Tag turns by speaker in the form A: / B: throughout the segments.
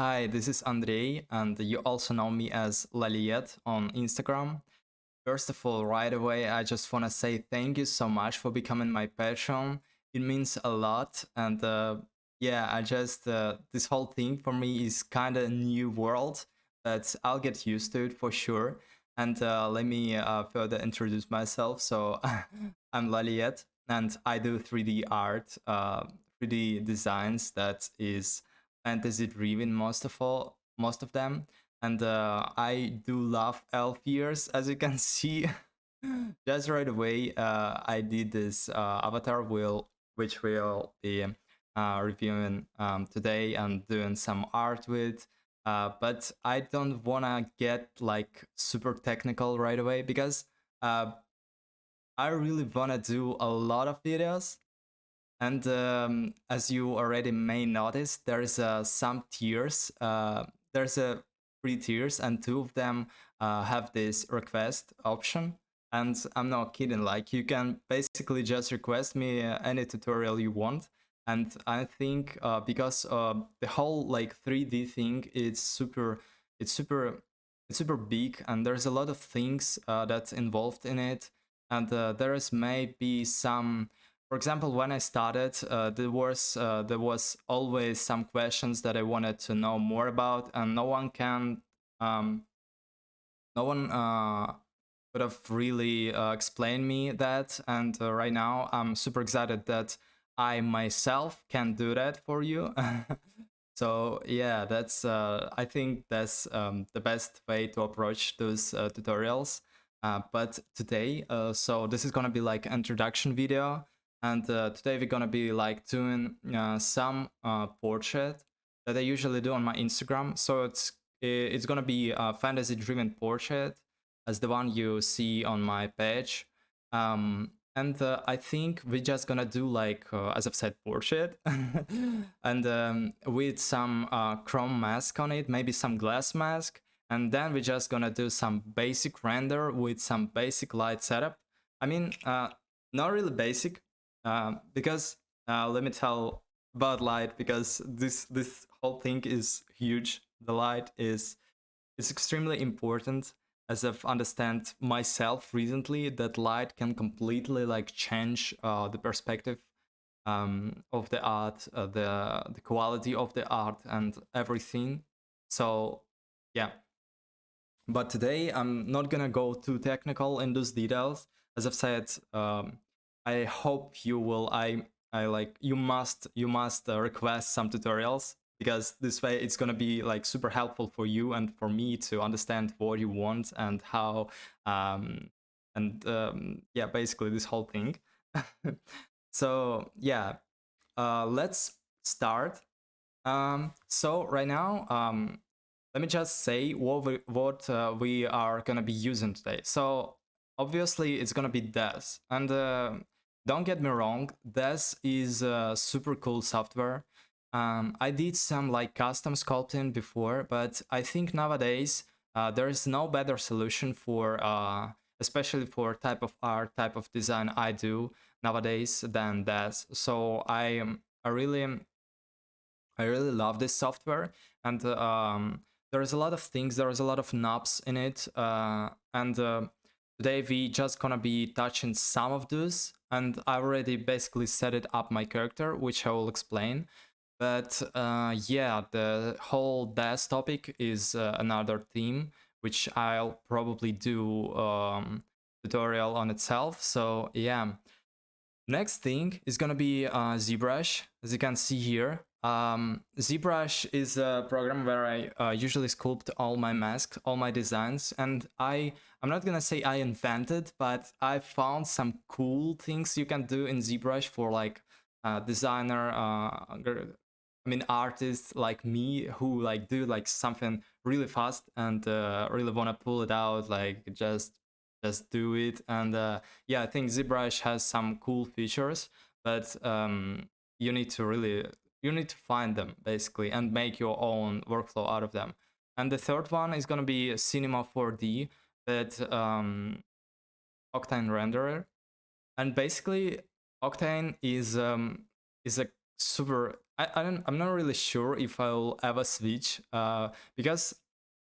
A: Hi, this is Andrei, and you also know me as Laliet on Instagram. First of all, right away, I just want to say thank you so much for becoming my patron. It means a lot, and yeah, this whole thing for me is kind of a new world, but I'll get used to it for sure. And let me further introduce myself. So, I'm Laliet, and I do 3D art, 3D designs that is fantasy driven most of them, and I do love elf ears, as you can see. Just right away, I did this avatar which we'll be reviewing today and doing some art with. But I don't wanna get like super technical right away because uh, I really wanna do a lot of videos, and as you already may notice, there's some tiers. There's three tiers, and two of them have this request option. And I'm not kidding. Like you can basically just request me any tutorial you want. And I think because the whole like 3D thing it's super, it's super big, and there's a lot of things that's involved in it. And there is maybe some, for example, when I started, there was always some questions that I wanted to know more about, and um, no one could have really explained me that. And right now, I'm super excited that I myself can do that for you. So yeah, that's I think that's the best way to approach those tutorials. But today, so this is gonna be like introduction video, and today we're gonna be like doing some portrait that I usually do on my Instagram. So it's gonna be a fantasy driven portrait as the one you see on my page. And I think we're just gonna do like, as I've said, portrait, and with some chrome mask on it, maybe some glass mask, and then we're just gonna do some basic render with some basic light setup. I mean, not really basic, because let me tell about light, because this whole thing is huge. The light is extremely important, as I've understand myself recently, that light can completely like change the perspective of the art, the quality of the art, and everything. So yeah, but today I'm not gonna go too technical in those details. As I've said, I hope you will. I like you must request some tutorials, because this way it's gonna be like super helpful for you and for me to understand what you want and how, yeah, basically this whole thing. So yeah, let's start. So right now, let me just say what we are gonna be using today. So obviously it's gonna be DES, and don't get me wrong, DES is super cool software. I did some like custom sculpting before, but I think nowadays there is no better solution for, especially for type of art, type of design I do nowadays than DES. So I really love this software, and there's a lot of things. There's a lot of knobs in it, and today we just gonna be touching some of those. And I already basically set it up my character, which I will explain. But yeah, the whole DAS topic is another theme, which I'll probably do tutorial on itself. So yeah. Next thing is gonna be ZBrush, as you can see here. ZBrush is a program where I usually sculpt all my masks, all my designs, and I'm not gonna say I invented, but I found some cool things you can do in ZBrush for like designer, I mean artists like me, who like do like something really fast and really wanna pull it out, like just do it. And yeah, I think ZBrush has some cool features, but you need to really, you need to find them basically and make your own workflow out of them. And the third one is gonna be Cinema 4D, but Octane renderer. And basically, Octane is a super. I'm not really sure if I'll ever switch, because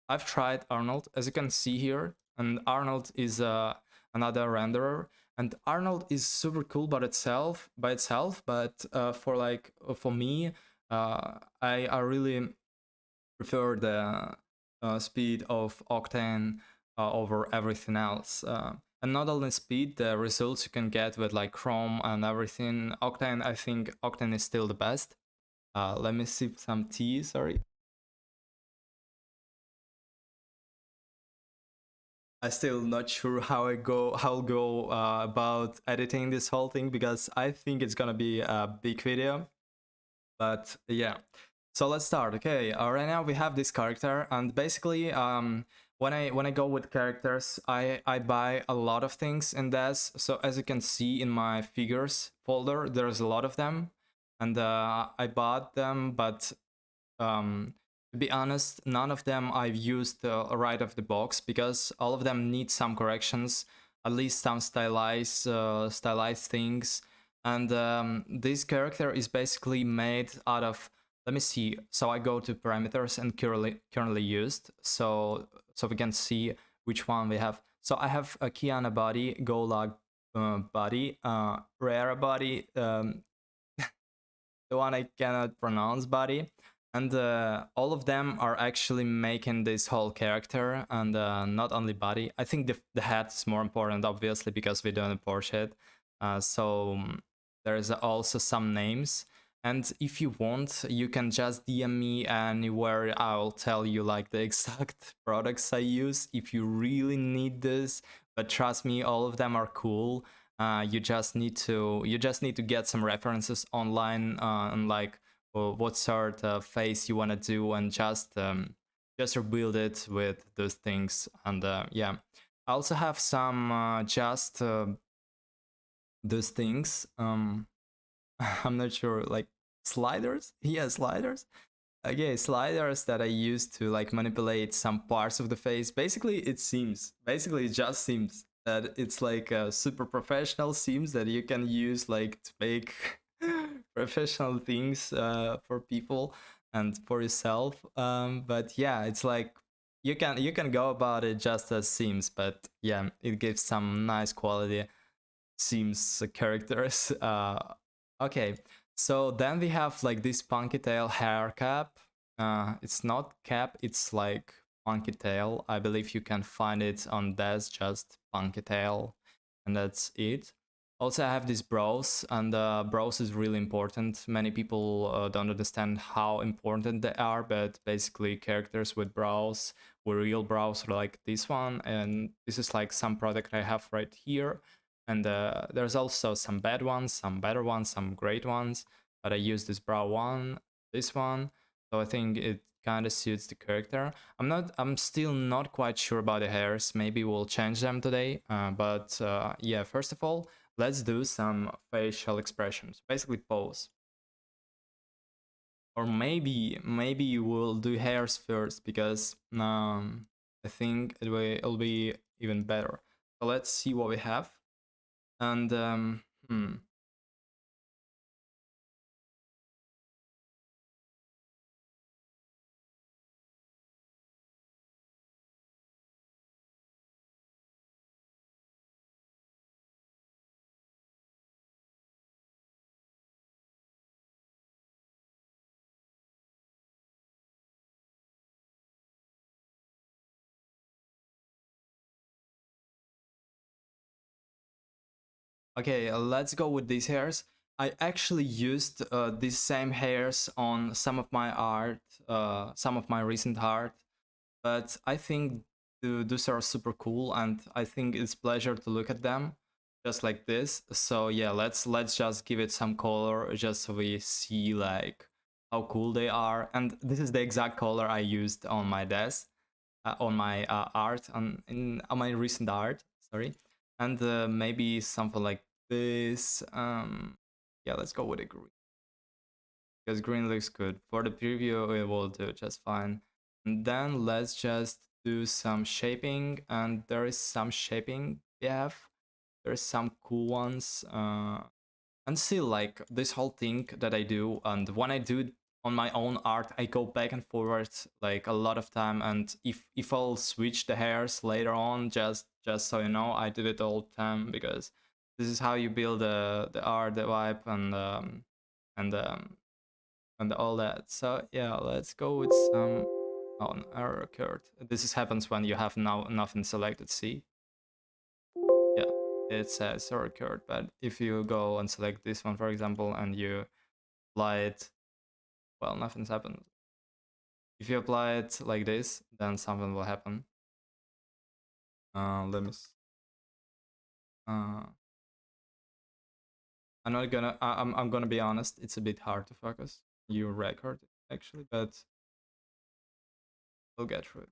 A: I've tried Arnold, as you can see here, and Arnold is another renderer, and Arnold is super cool by itself, but for me, I really prefer the speed of Octane over everything else. And not only speed, the results you can get with like Chrome and everything. Octane, I think Octane is still the best. Let me sip some tea, sorry. I still not sure how I'll go about editing this whole thing, because I think it's gonna be a big video. But yeah, so let's start. Okay, right now we have this character, and basically, when I go with characters, I buy a lot of things in this. So as you can see in my figures folder, there's a lot of them, and I bought them, but to be honest, none of them I've used right off the box, because all of them need some corrections, at least some stylized things. And this character is basically made out of. Let me see. So I go to parameters and currently used. So we can see which one we have. So I have a Kiana body, Golag body, Rare body, the one I cannot pronounce body, and all of them are actually making this whole character, and not only body. I think the head is more important, obviously, because we don't import it. So there's also some names, and if you want, you can just DM me anywhere. I'll tell you like the exact products I use if you really need this. But trust me, all of them are cool. You just need to get some references online on like what sort of face you want to do, and just rebuild it with those things. And yeah, I also have some just those things. I'm not sure, like sliders. Yeah, sliders. Okay, sliders that I use to like manipulate some parts of the face. Basically it just seems that it's like a super professional seams that you can use like to make professional things for people and for yourself. But yeah, it's like you can go about it just as seams, but yeah, it gives some nice quality seems characters. Okay, so then we have like this punky tail hair cap. It's not cap, it's like punky tail. I believe you can find it on Des, just punky tail, and that's it. Also, I have these brows, and brows is really important. Many people don't understand how important they are, but basically, characters with brows, with real brows, are like this one, and this is like some product I have right here. And there's also some bad ones, some better ones, some great ones. But I use this brow one, this one. So I think it kind of suits the character. I'm still not quite sure about the hairs. Maybe we'll change them today. But yeah, first of all, let's do some facial expressions. Basically pose. Or maybe we'll do hairs first, because I think it'll be even better. So let's see what we have. And okay, let's go with these hairs. I actually used these same hairs on some of my art, some of my recent art, but I think those are super cool, and I think it's pleasure to look at them just like this. So yeah, let's just give it some color, just so we see like how cool they are. And this is the exact color I used on my desk, on my art, on my recent art. Sorry, and maybe something like this. Yeah, let's go with a green, because green looks good. For the preview, it will do just fine. And then let's just do some shaping, and there is some shaping we have. There's some cool ones. And see, like this whole thing that I do, and when I do it on my own art, I go back and forward like a lot of time. And if I'll switch the hairs later on, just so you know, I did it all the time, because this is how you build the art, the vibe, and and all that. So yeah, let's go with some on error occurred. This is happens when you have now nothing selected. See, yeah, it says error occurred. But if you go and select this one, for example, and you apply it, well, nothing's happened. If you apply it like this, then something will happen. Let me. Uh, I'm not gonna. I'm gonna be honest. It's a bit hard to focus. You record it, actually, but we'll get through it.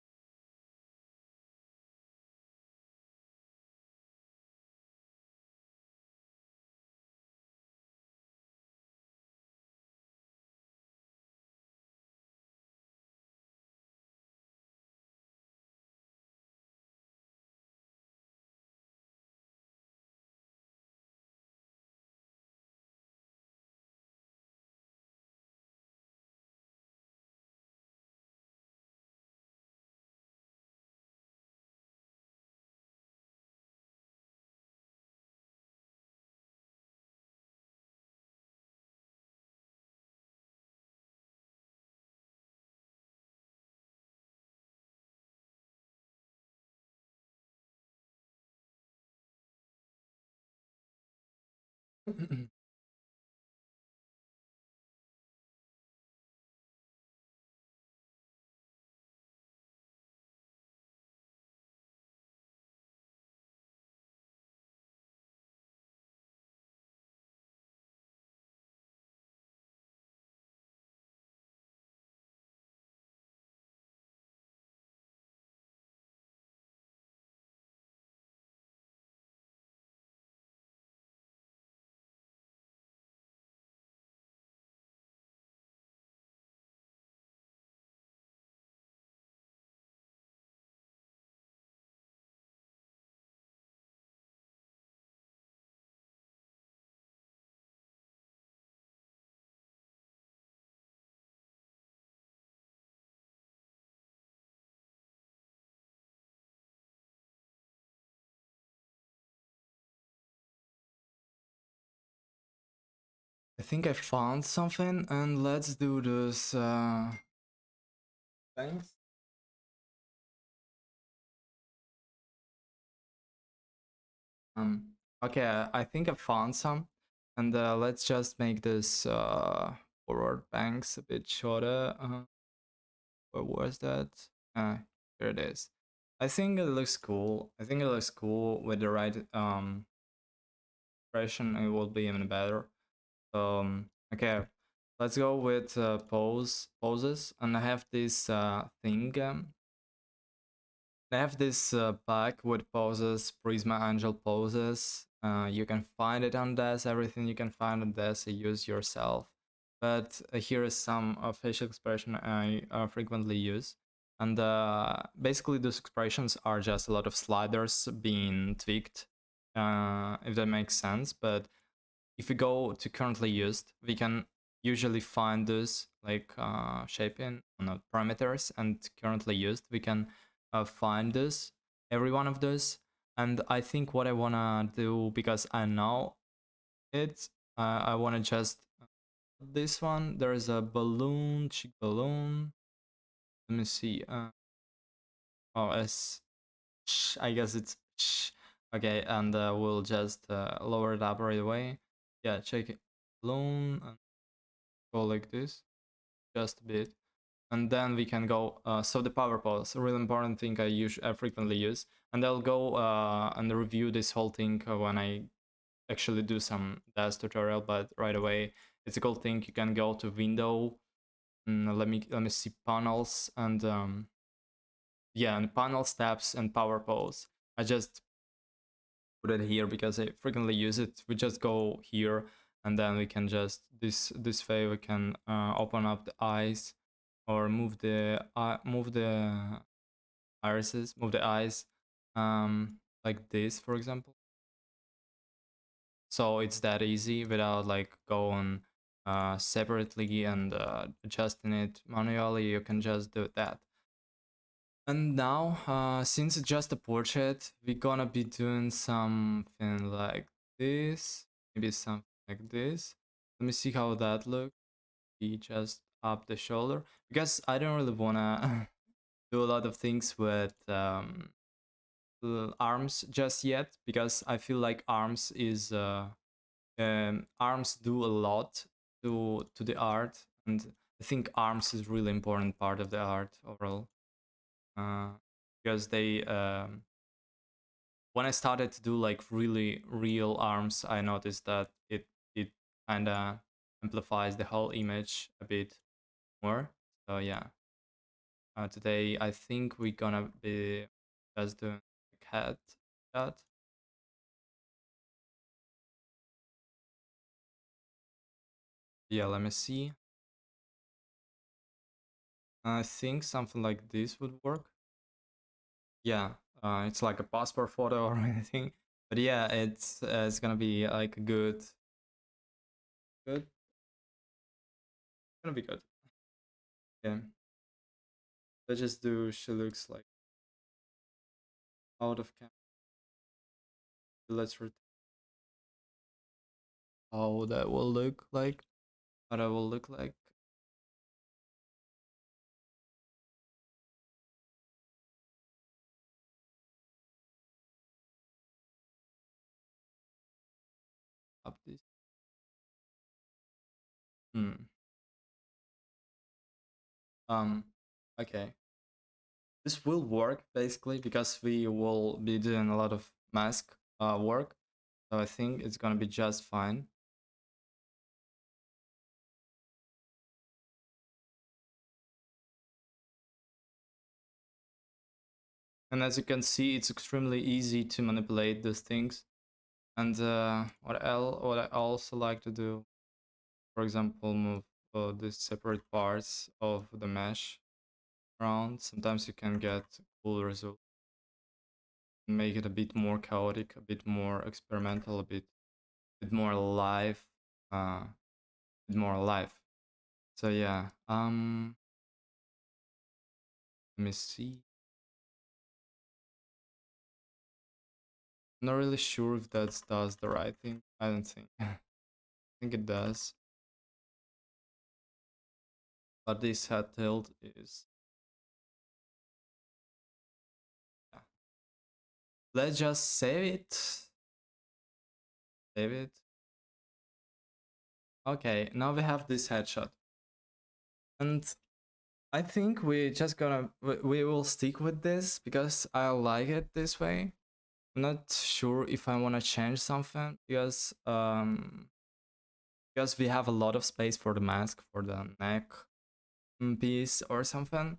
A: I think I found something, and let's do this. Thanks. Okay, I think I found some, and let's just make this forward banks a bit shorter. Where was that? Here it is. I think it looks cool. I think it looks cool with the right expression. It will be even better. Okay, let's go with poses, and I have this thing. I have this pack with poses, Prisma Angel poses. You can find it on this. Everything you can find on this, you use yourself. But here is some facial expression I frequently use. And basically, those expressions are just a lot of sliders being tweaked, if that makes sense. But if we go to currently used, we can usually find those like shaping, not parameters, and currently used. We can find this, every one of those. And I think what I wanna do, because I know it, I wanna just this one. There is a balloon, cheek balloon. Let me see. Oh, I guess it's okay, and we'll just lower it up right away. Yeah, check it. Balloon and go like this, just a bit, and then we can go. So the power pose, a really important thing I frequently use, and I'll go and review this whole thing when I actually do some DAS tutorial. But right away, it's a cool thing. You can go to window. Let me see panels and yeah, and panels, tabs, and power pose. I just put it here because I frequently use it. We just go here, and then we can just this way we can open up the eyes, or move the irises, move the eyes, like this, for example. So it's that easy without like going separately and adjusting it manually. You can just do that. And now, since it's just a portrait, we're gonna be doing something like this, maybe something like this. Let me see how that looks. We just up the shoulder, because I don't really wanna do a lot of things with arms just yet, because I feel like arms is arms do a lot to the art, and I think arms is really important part of the art overall. Uh, because they when I started to do like really real arms, I noticed that it kind of amplifies the whole image a bit more. So yeah, today I think we're gonna be just doing a cat shot. Yeah, let me see. I think something like this would work. Yeah, it's like a passport photo or anything. But yeah, it's gonna be like a good, gonna be good. Yeah, let's just do. She looks like out of camera. Let's how that will look like. How that will look like. Up this. Hmm. Um. Okay. This will work basically because we will be doing a lot of mask work. So I think it's gonna be just fine. And as you can see, it's extremely easy to manipulate these things. And what I also like to do, for example, move these separate parts of the mesh around. Sometimes you can get cool results. Make it a bit more chaotic, a bit more experimental, bit more alive, a bit more alive. So yeah, let me see. I'm not really sure if that does the right thing. I don't think. I think it does. But this head tilt is. Yeah. Let's just save it. Save it. Okay, now we have this headshot. And I think we will stick with this because I like it this way. I'm not sure if I want to change something because we have a lot of space for the mask, for the neck piece or something.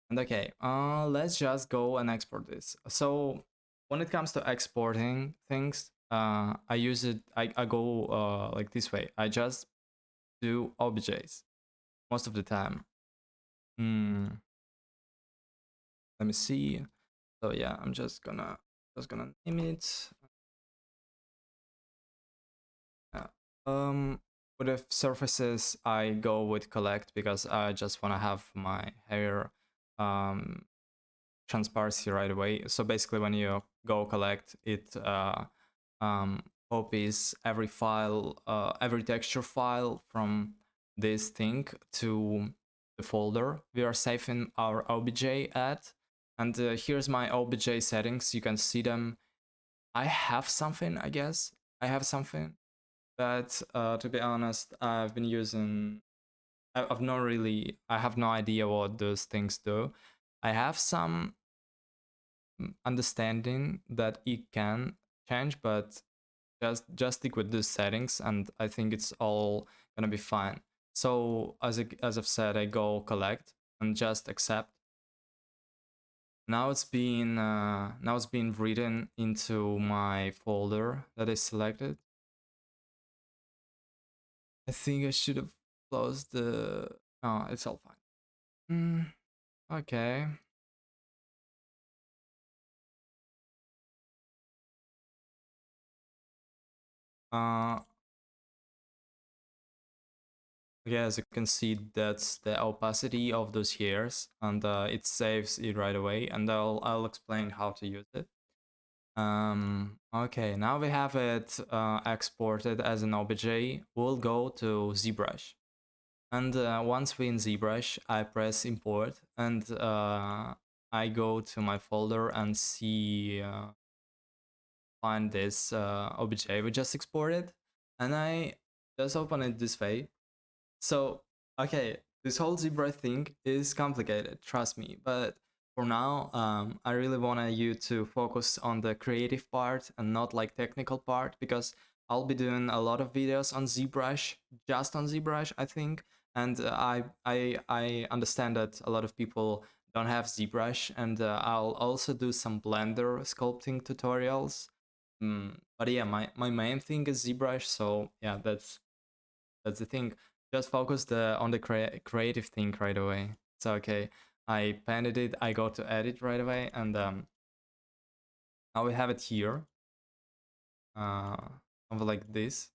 A: And okay, let's just go and export this. So when it comes to exporting things, I use it. I go like this way. I just do OBJs most of the time. Hmm. Let me see. So yeah, I'm just gonna name it. Yeah. With the surfaces, I go with collect because I just wanna have my hair transparency right away. So basically, when you go collect, it copies every file, every texture file from this thing to the folder we are saving our obj at. And here's my obj settings. You can see them. I have something, I guess. I have something, but to be honest, I've been using. I've not really. I have no idea what those things do. I have some understanding that it can change, but just stick with these settings, and I think it's all gonna be fine. So as I've said, I go collect and just accept. Now it's being written into my folder that is selected. I think I should have closed the. Oh, it's all fine. Okay. Yeah, as you can see, that's the opacity of those hairs, and it saves it right away. And I'll explain how to use it. Okay, now we have it exported as an OBJ. We'll go to ZBrush, and once we're in ZBrush, I press import, and I go to my folder and see find this OBJ we just exported, and I just open it this way. So, okay, this whole ZBrush thing is complicated, trust me, but for now, I really want you to focus on the creative part and not like technical part, because I'll be doing a lot of videos on ZBrush, just on ZBrush, I think, and I understand that a lot of people don't have ZBrush, and I'll also do some Blender sculpting tutorials. But yeah, my main thing is ZBrush, so yeah, that's the thing. Just focus on the creative thing right away. So okay, I painted it. I go to edit right away, and now we have it here, something like this.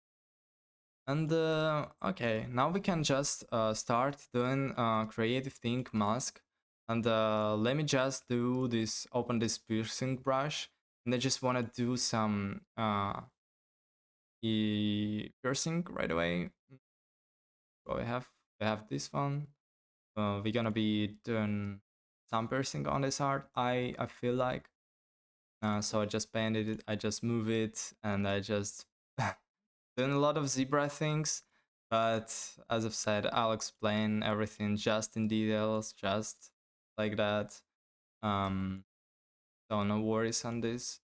A: And okay, now we can just start doing creative thing mask. And let me just do this. Open this piercing brush, and I just want to do some piercing right away. So we have this one. We're gonna be doing some piercing on this art. I feel like. So I just painted it. I just move it, and I just doing a lot of zebra things. But as I've said, I'll explain everything just in details, just like that. Um, so no worries on this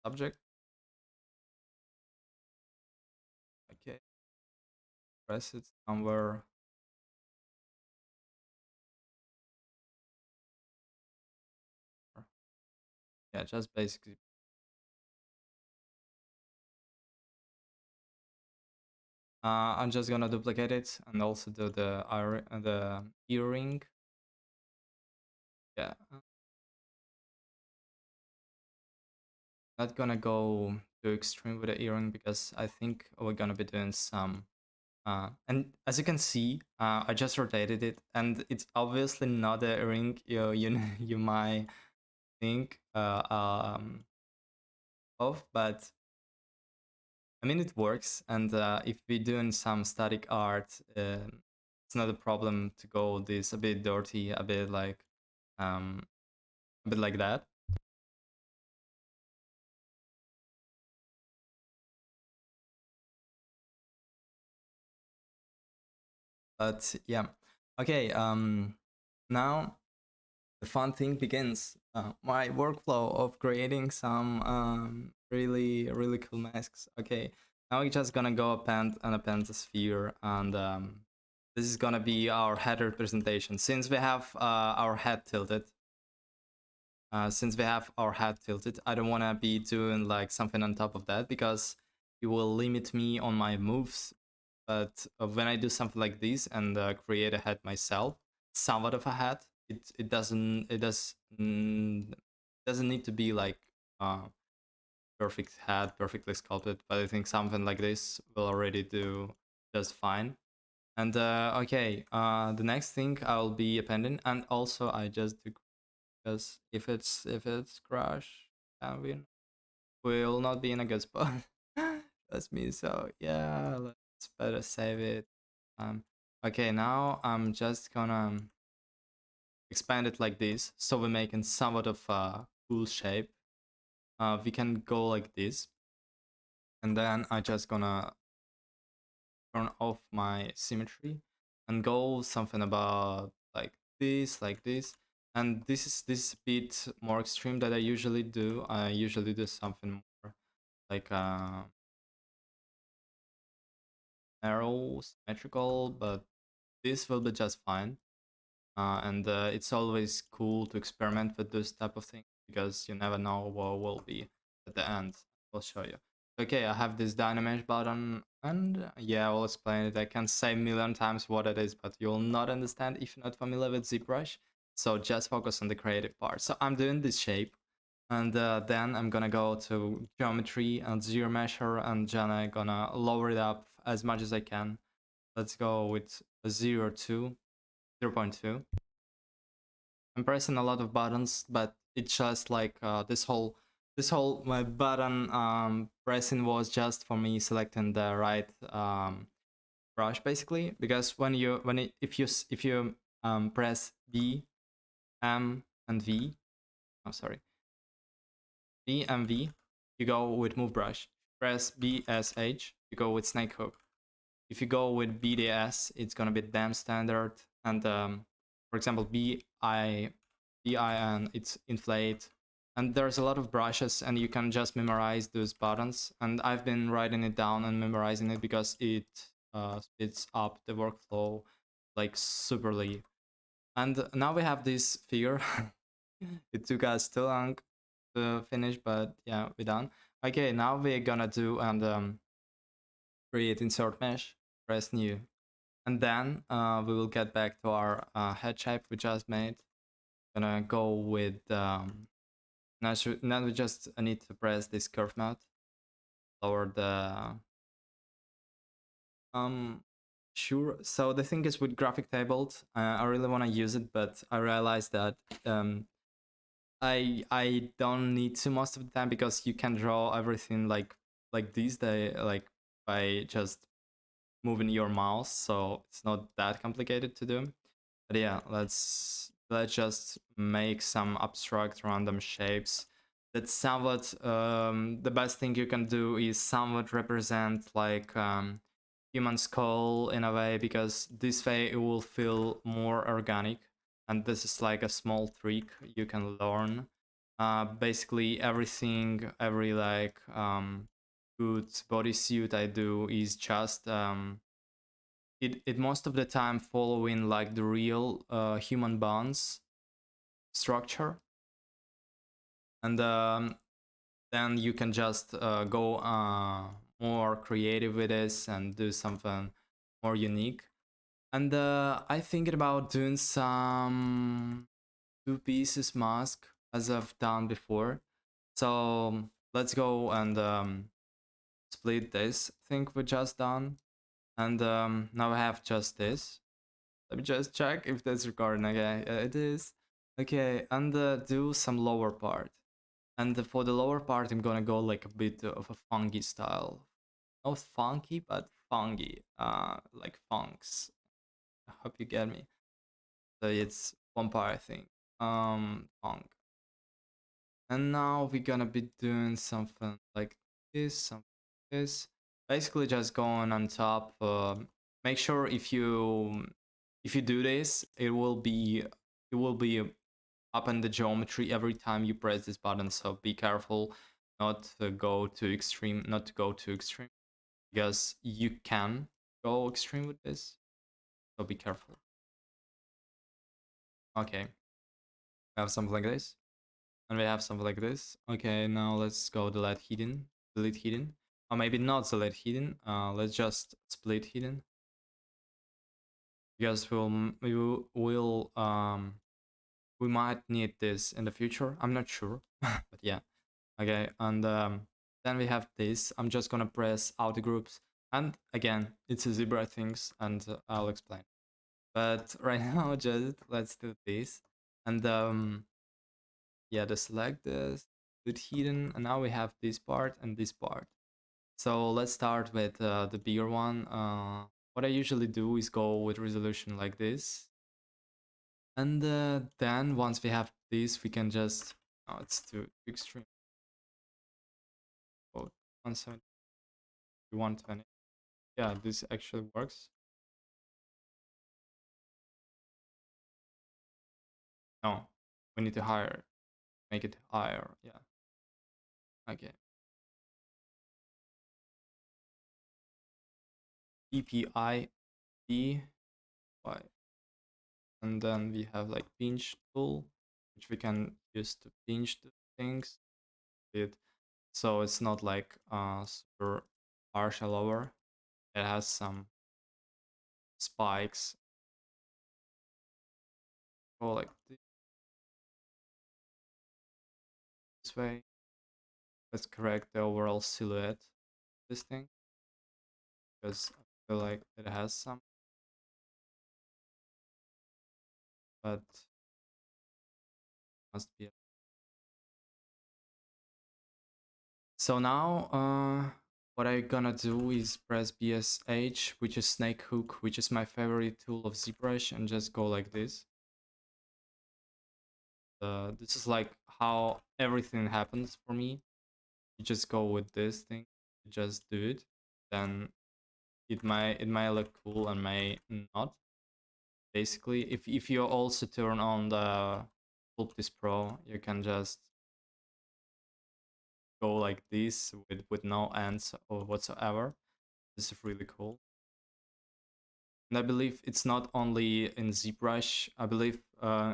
A: subject. Okay, press it somewhere. Yeah, just basically. I'm just gonna duplicate it and also do the earring. Yeah, not gonna go too extreme with the earring because I think we're gonna be doing some. And as you can see, I just rotated it, and it's obviously not a earring you might think of, but I mean, it works, and if we're doing some static art, it's not a problem to go this a bit dirty, um, a bit like that. But yeah, okay. Now the fun thing begins. My workflow of creating some really cool masks. Okay, now we're just gonna go append the sphere, and this is gonna be our head representation. Since we have our head tilted, I don't wanna be doing like something on top of that because it will limit me on my moves. But when I do something like this and create a head myself, somewhat of a head, it doesn't need to be like perfect head, perfectly sculpted. But I think something like this will already do just fine. And okay, the next thing I'll be appending, and also I just do, because if it's crash, we'll not be in a good spot. That's me. So yeah, let's better save it. Um, okay, now I'm just gonna expand it like this, so we're making somewhat of a cool shape. We can go like this, and then I just gonna turn off my symmetry and go something about like this. And this is a bit more extreme that I usually do. I usually do something more like narrow, symmetrical, but this will be just fine. And it's always cool to experiment with this type of thing because you never know what will be at the end. I'll show you. Okay, I have this Dynamesh button, and yeah, I'll explain it. I can say a million times what it is, but you'll not understand if you're not familiar with ZBrush. So just focus on the creative part. So I'm doing this shape, And then I'm gonna go to geometry and zero measure, and then I'm gonna lower it up as much as I can. Let's go with a 0.2. I'm pressing a lot of buttons, but it's just like this whole my button pressing was just for me selecting the right brush, basically, because if you press B, M, and V, oh sorry, B and V, you go with move brush. Press B, S, H, you go with snake hook. If you go with BDS, it's gonna be damn standard. And for example, BIN, it's inflate. And there's a lot of brushes, and you can just memorize those buttons. And I've been writing it down and memorizing it because it speeds up the workflow like superly. And now we have this figure. It took us too long to finish, but yeah, we're done. Okay, now we're gonna do and create insert mesh, press new. And then we will get back to our head shape we just made. Gonna go with now we just need to press this curve mode, lower the sure. So the thing is with graphic tables, I really want to use it, but I realized that I don't need to most of the time, because you can draw everything like this, like by just moving your mouse, so it's not that complicated to do. But yeah, let's just make some abstract random shapes that somewhat the best thing you can do is somewhat represent like human skull in a way, because this way it will feel more organic. And this is like a small trick you can learn. Basically everything, every like good bodysuit I do is just it most of the time following like the real human bones structure. And then you can just go more creative with this and do something more unique. And I thinking about doing some two pieces mask as I've done before. So let's go and split this thing we just done. And now I have just this. Let me just check if that's recording. Okay, it is. Okay, and do some lower part. And for the lower part, I'm gonna go like a bit of a funky style. Not funky, but funky. Like funks. I hope you get me. So it's vampire thing. Funk. And now we're gonna be doing something like this, something like this. Basically, just going on top. Make sure if you do this, it will be up in the geometry every time you press this button. So be careful not to go too extreme, because you can go extreme with this. So be careful. Okay, we have something like this, and we have something like this. Okay, now let's go delete hidden, or maybe not delete hidden. Let's just split hidden, because we might need this in the future. I'm not sure, but yeah. Okay, and then we have this. I'm just gonna press auto groups, and again, it's a zebra things, and I'll explain. But right now, just let's do this, and yeah, just select this, put hidden, and now we have this part and this part. So let's start with the bigger one. What I usually do is go with resolution like this, and then once we have this, we can just oh, it's too extreme. Oh, 170, 120. Yeah, this actually works. No, we need to make it higher. Yeah. Okay. EPI D Y, and then we have like pinch tool, which we can use to pinch the things. It so it's not like super harsh all over. It has some spikes. Oh, like this. this way. Let's correct the overall silhouette of this thing, because I feel like it has some, but must be. So now, what I'm gonna do is press BSH, which is snake hook, which is my favorite tool of ZBrush, and just go like this. This is like how everything happens for me. You just go with this thing, you just do it, then it might look cool and may not. Basically, if you also turn on the Sculptis Pro, you can just go like this with no ends or whatsoever. This is really cool. And I believe it's not only in ZBrush. I believe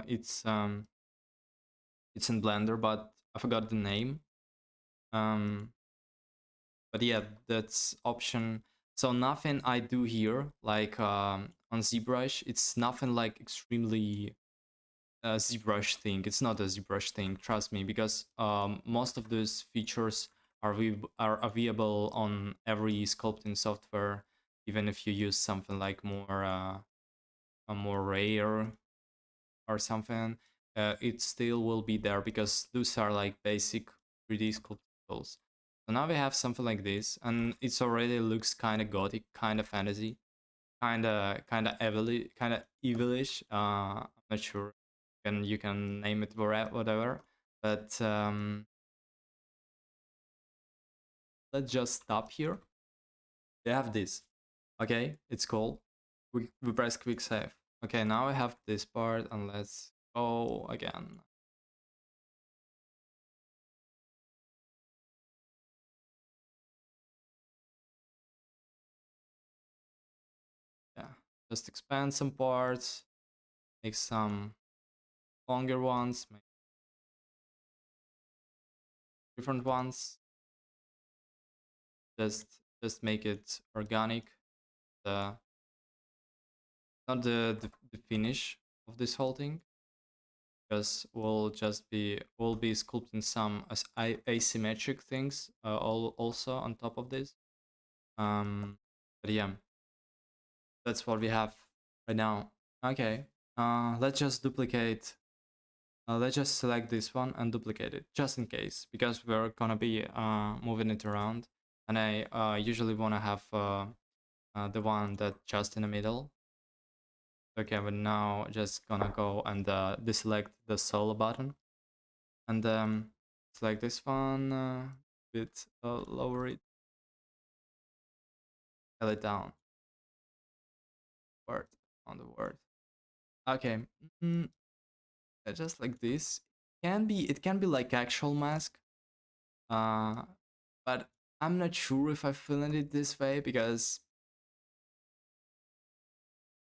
A: it's in Blender, but I forgot the name. But yeah, that's option. So nothing I do here, like on ZBrush, it's nothing like extremely ZBrush thing. It's not a ZBrush thing, trust me, because most of those features are available on every sculpting software, even if you use something like more a more rare or something, it still will be there because those are like basic 3D sculpting tools. So now we have something like this, and it's already looks kind of gothic, kind of fantasy, kind of evilish. I'm not sure. You can name it whatever, but let's just stop here. We have this. Okay, it's cool. We press quick save. Okay, now I have this part, and let's go again. Yeah, just expand some parts, make some longer ones, make different ones. Just just make it organic. The not the finish of this whole thing, because we'll be sculpting some asymmetric things also on top of this. But yeah, that's what we have right now. Okay, let's just duplicate. Let's just select this one and duplicate it, just in case, because we're gonna be moving it around, and I usually want to have the one that just in the middle. Okay, but now just gonna go and deselect the solo button, and select this one, bit lower it, scale it down, word on the word. Okay, mm, just like this. It can be like actual mask, uh, but I'm not sure if I feeling it this way because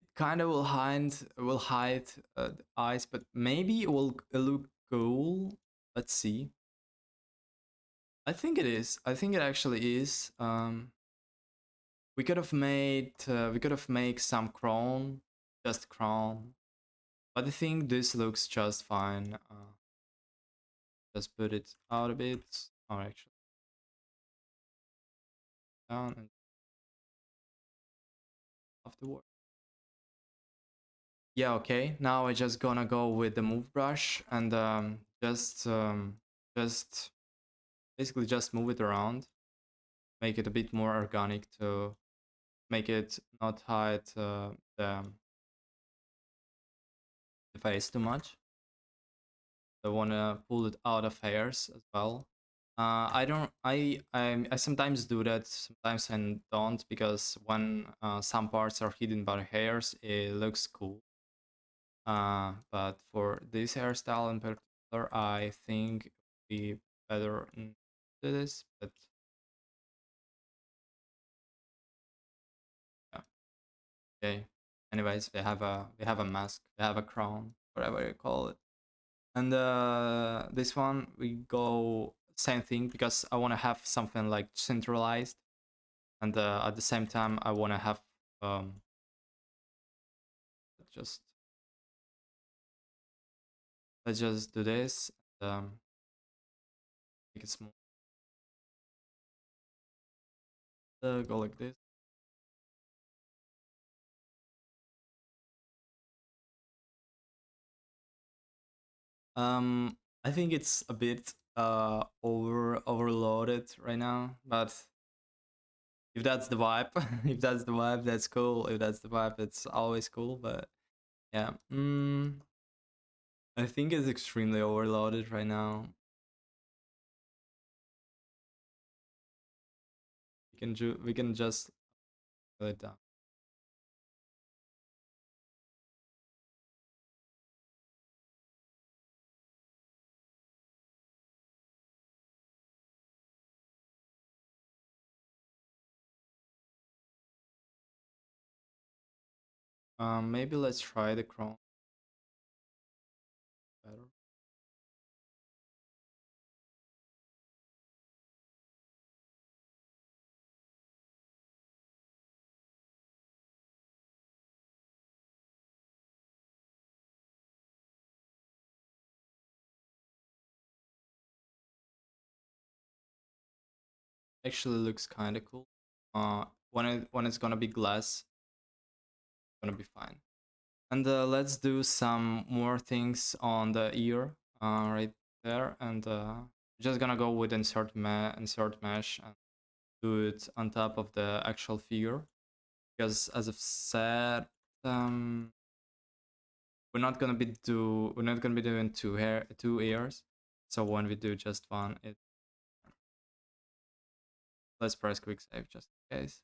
A: it kind of will hide the eyes, but maybe it will look cool. Let's see. I think it is. I think it actually is. We could have made some crown, just crown, but I think this looks just fine. Just put it out a bit, or actually down and afterward. Yeah, okay. Now I just gonna go with the move brush and just basically just move it around, make it a bit more organic to make it not hide the face too much. I wanna pull it out of hairs as well. I don't. I sometimes do that. Sometimes I don't, because when some parts are hidden by hairs, it looks cool. But for this hairstyle in particular, I think it would be better to do this. But yeah, okay. Anyways, we have a mask, we have a crown, whatever you call it. And this one we go same thing, because I want to have something like centralized, and at the same time I want to have just let's just do this. make it small. Go like this. I think it's a bit overloaded right now, but if that's the vibe, if that's the vibe, that's cool. If that's the vibe, it's always cool. But yeah, I think it's extremely overloaded right now. We can just put it down. Maybe let's try the Chrome better. Actually, looks kind of cool. When it's gonna be glass, it's gonna be fine. And let's do some more things on the ear, right there. And just gonna go with insert mesh and do it on top of the actual figure. Because as I've said, we're not gonna be doing two ears. So when we do just one, let's press quick save just in case.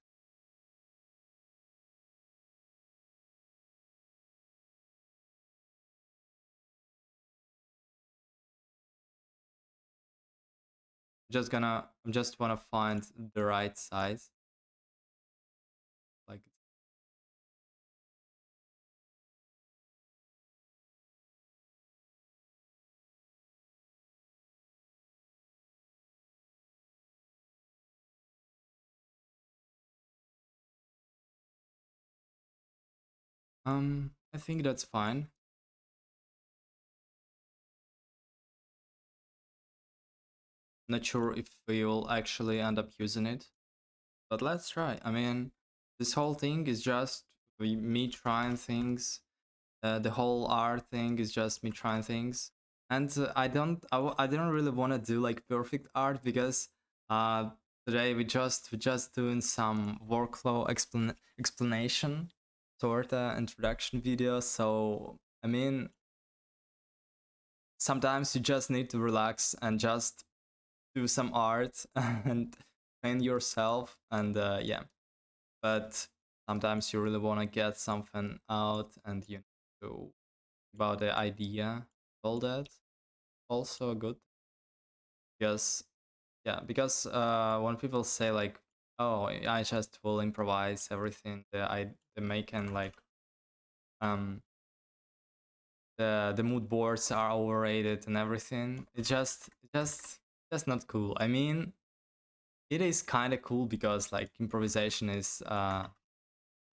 A: I'm just wanna find the right size. Like I think that's fine. Not sure if we will actually end up using it, but let's try. I mean, this whole thing is just me trying things. The whole art thing is just me trying things, and I don't really want to do like perfect art because uh, today we just doing some workflow explanation sort of introduction video. So I mean, sometimes you just need to relax and just do some art and paint yourself, and yeah, but sometimes you really want to get something out and you know about the idea, all that also good. Because yeah, because when people say like, oh, I just will improvise everything, the making like um the mood boards are overrated and everything, just not cool. I mean, it is kind of cool because like improvisation is as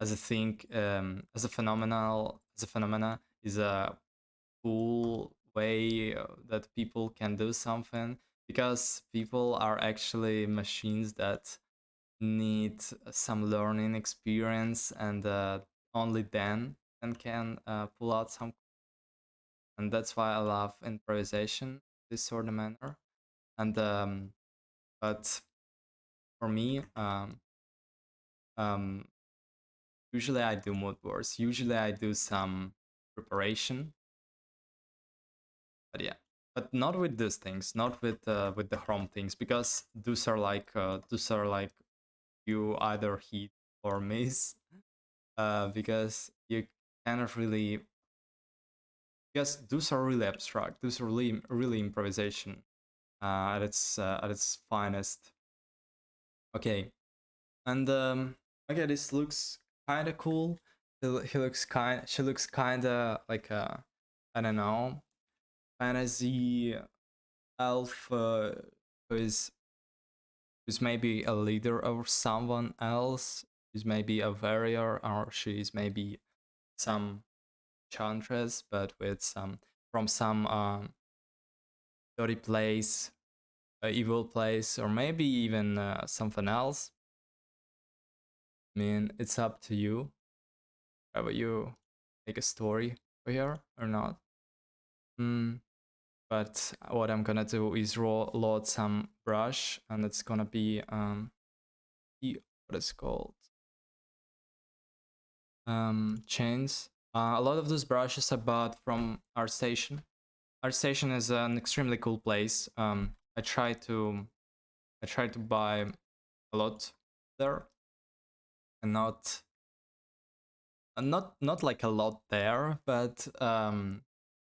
A: a thing, as a phenomena is a cool way that people can do something, because people are actually machines that need some learning experience, and only then and can pull out some. And that's why I love improvisation this sort of manner. And but for me, um, usually I do mood boards. Usually I do some preparation, but yeah, but not with these things, not with the Chrome things, because those are like you either hit or miss, because you cannot really, because those are really abstract. Those are really improvisation at its finest. Okay, and okay, this looks kind of cool. She looks kind of like a, I don't know, fantasy elf, who is who's maybe a leader of someone else, who's maybe a warrior, or she's maybe some enchantress, but with some from some dirty place, evil place, or maybe even something else. I mean, it's up to you. Whether you make a story for here or not. But what I'm gonna do is load some brush, and it's gonna be what is called chains. A lot of those brushes I bought from ArtStation. ArtStation is an extremely cool place. I try to buy a lot there, and not like a lot there, but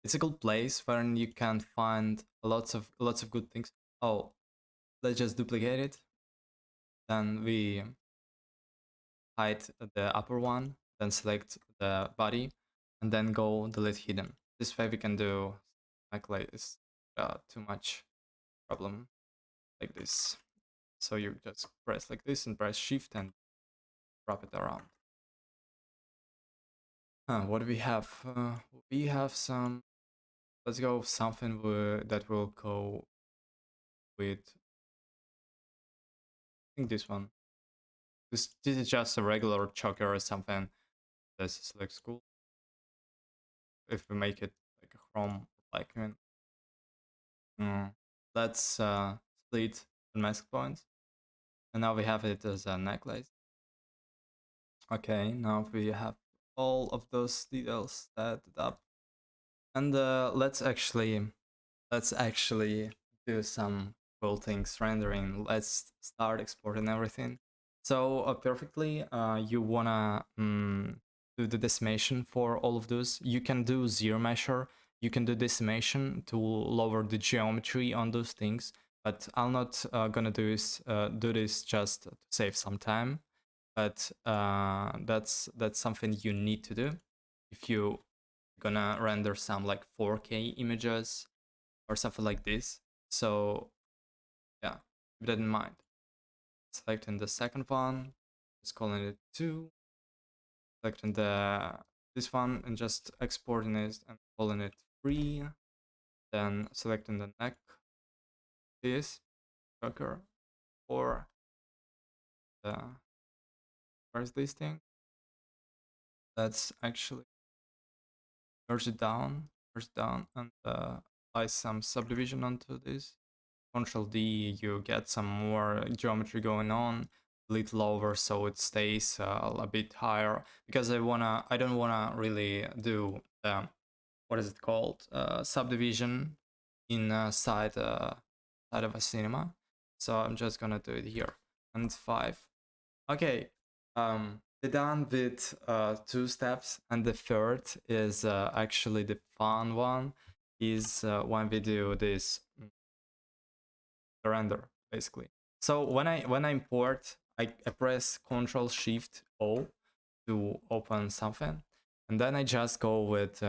A: it's a good place where you can find lots of good things. Oh, let's just duplicate it. Then we hide the upper one, then select the body, and then go delete hidden. This way we can do like this too much problem like this. So you just press like this and press shift and wrap it around. What do we have? We have some. Let's go with something that will go with. I think this one. This is just a regular choker or something. This looks cool. If we make it like a chrome like let's split the mask points, and now we have it as a necklace. Okay, now we have all of those details set up, and let's actually do some cool things rendering. Let's start exporting everything. So perfectly, you wanna do the decimation for all of those. You can do zero measure. You can do decimation to lower the geometry on those things. But I'm not gonna do this just to save some time. But that's something you need to do if you gonna render some like 4K images or something like this. So yeah, keep that in mind. Selecting the second one, just calling it 2. Selecting this one and just exporting it and calling it 3. Then selecting the neck, this choker, or the where's this thing? Let's actually merge it down, and apply some subdivision onto this. Control D, you get some more geometry going on. A little lower so it stays a bit higher, because I don't wanna really do what is it called, subdivision inside side of a cinema. So I'm just gonna do it here. And 5. Okay, we're done with 2 steps, and the third is actually the fun one. Is when we do this render basically. So when I import, I press Ctrl Shift O to open something, and then I just go with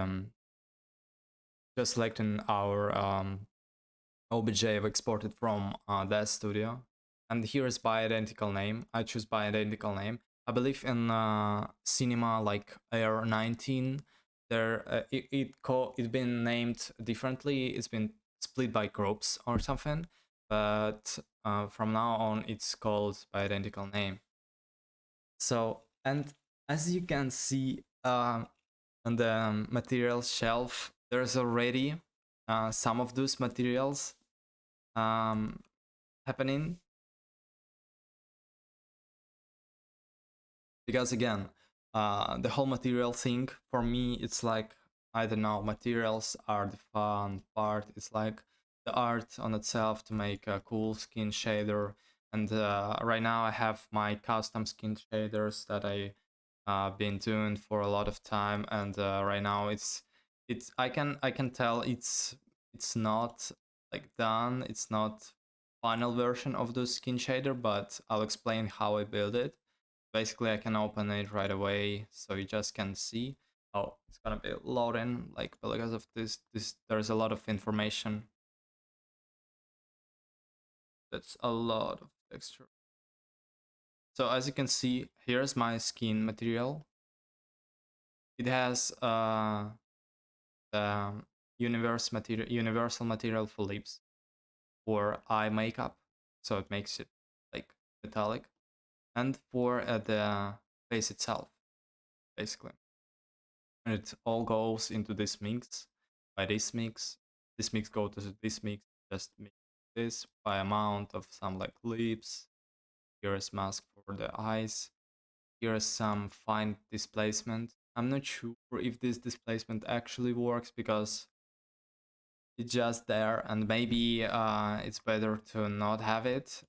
A: just selecting our OBJ I've exported from Dev Studio, and here is by identical name. I choose by identical name. I believe in Cinema like Air 19, there it's been named differently. It's been split by groups or something, but from now on it's called by identical name. So, and as you can see on the materials shelf, there's already some of those materials happening, because again, the whole material thing for me, it's like, I don't know, materials are the fun part. It's like the art on itself to make a cool skin shader. And right now I have my custom skin shaders that I been doing for a lot of time, and right now it's I can tell it's not like done. It's not final version of the skin shader, but I'll explain how I build it. Basically, I can open it right away, so you just can see. Oh, it's gonna be loading, like, because of this there's a lot of information. That's a lot of texture. So as you can see, here's my skin material. It has the universal material for lips. for eye makeup, so it makes it like metallic, and for the face itself, basically. And it all goes into this mix. By this mix goes to this mix. Just mix this by amount of some like lips. Here is mask for the eyes. Here is some fine displacement. I'm not sure if this displacement actually works because it's just there, and maybe it's better to not have it.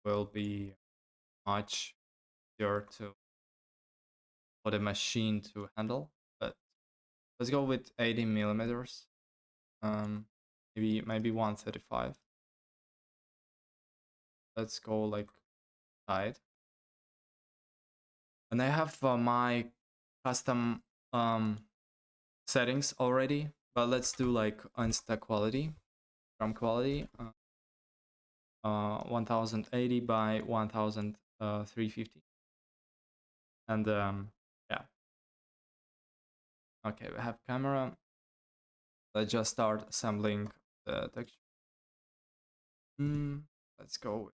A: Will be much easier to for the machine to handle. But let's go with 80 millimeters. Maybe 135. Let's go like side. And I have my custom settings already, but let's do like insta quality, from quality, 1080 by 1350, and yeah. Okay, we have camera. Let's just start assembling the texture. Let's go with,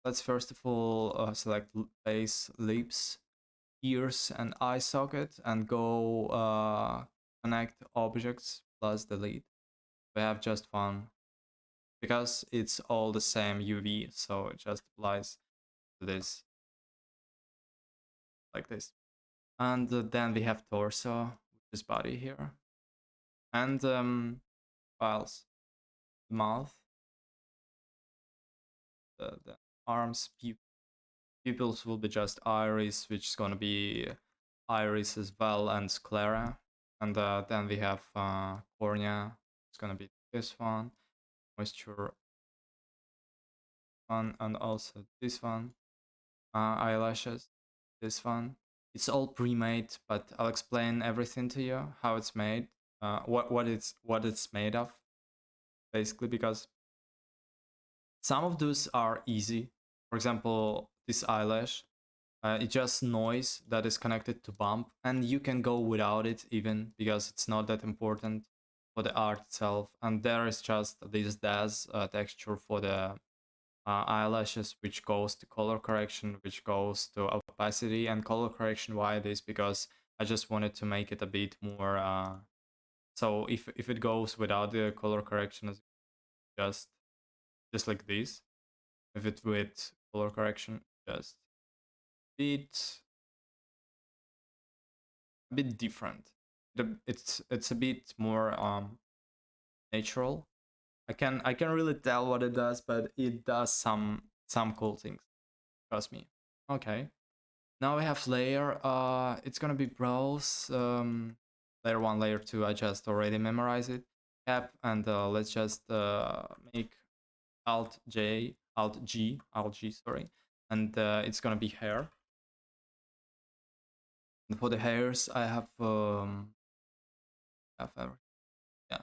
A: let's first of all select face, lips, ears, and eye socket, and go connect objects plus delete. We have just one because it's all the same UV, so it just applies to this like this. And then we have torso, which is body here, and files, mouth, the arms, pupils will be just iris, which is gonna be iris as well, and sclera. And then we have cornea, it's gonna be this one, moisture one, and also this one, eyelashes, this one. It's all pre-made, but I'll explain everything to you, how it's made, what it's made of, basically, because some of those are easy. For example, this eyelash, it's just noise that is connected to bump, and you can go without it even because it's not that important for the art itself. And there is just this DAS texture for the eyelashes, which goes to color correction, which goes to opacity. And color correction, why this? Because I just wanted to make it a bit more. So if it goes without the color correction, it's just like this. If it with color correction, just bit a bit different. It's a bit more natural. I can really tell what it does, but it does some cool things. Trust me. Okay. Now we have layer. It's gonna be browse. Layer 1, layer 2. I just already memorized it. Cap, and let's just make Alt J, Alt G, sorry, and it's gonna be hair. And for the hairs, I have yeah.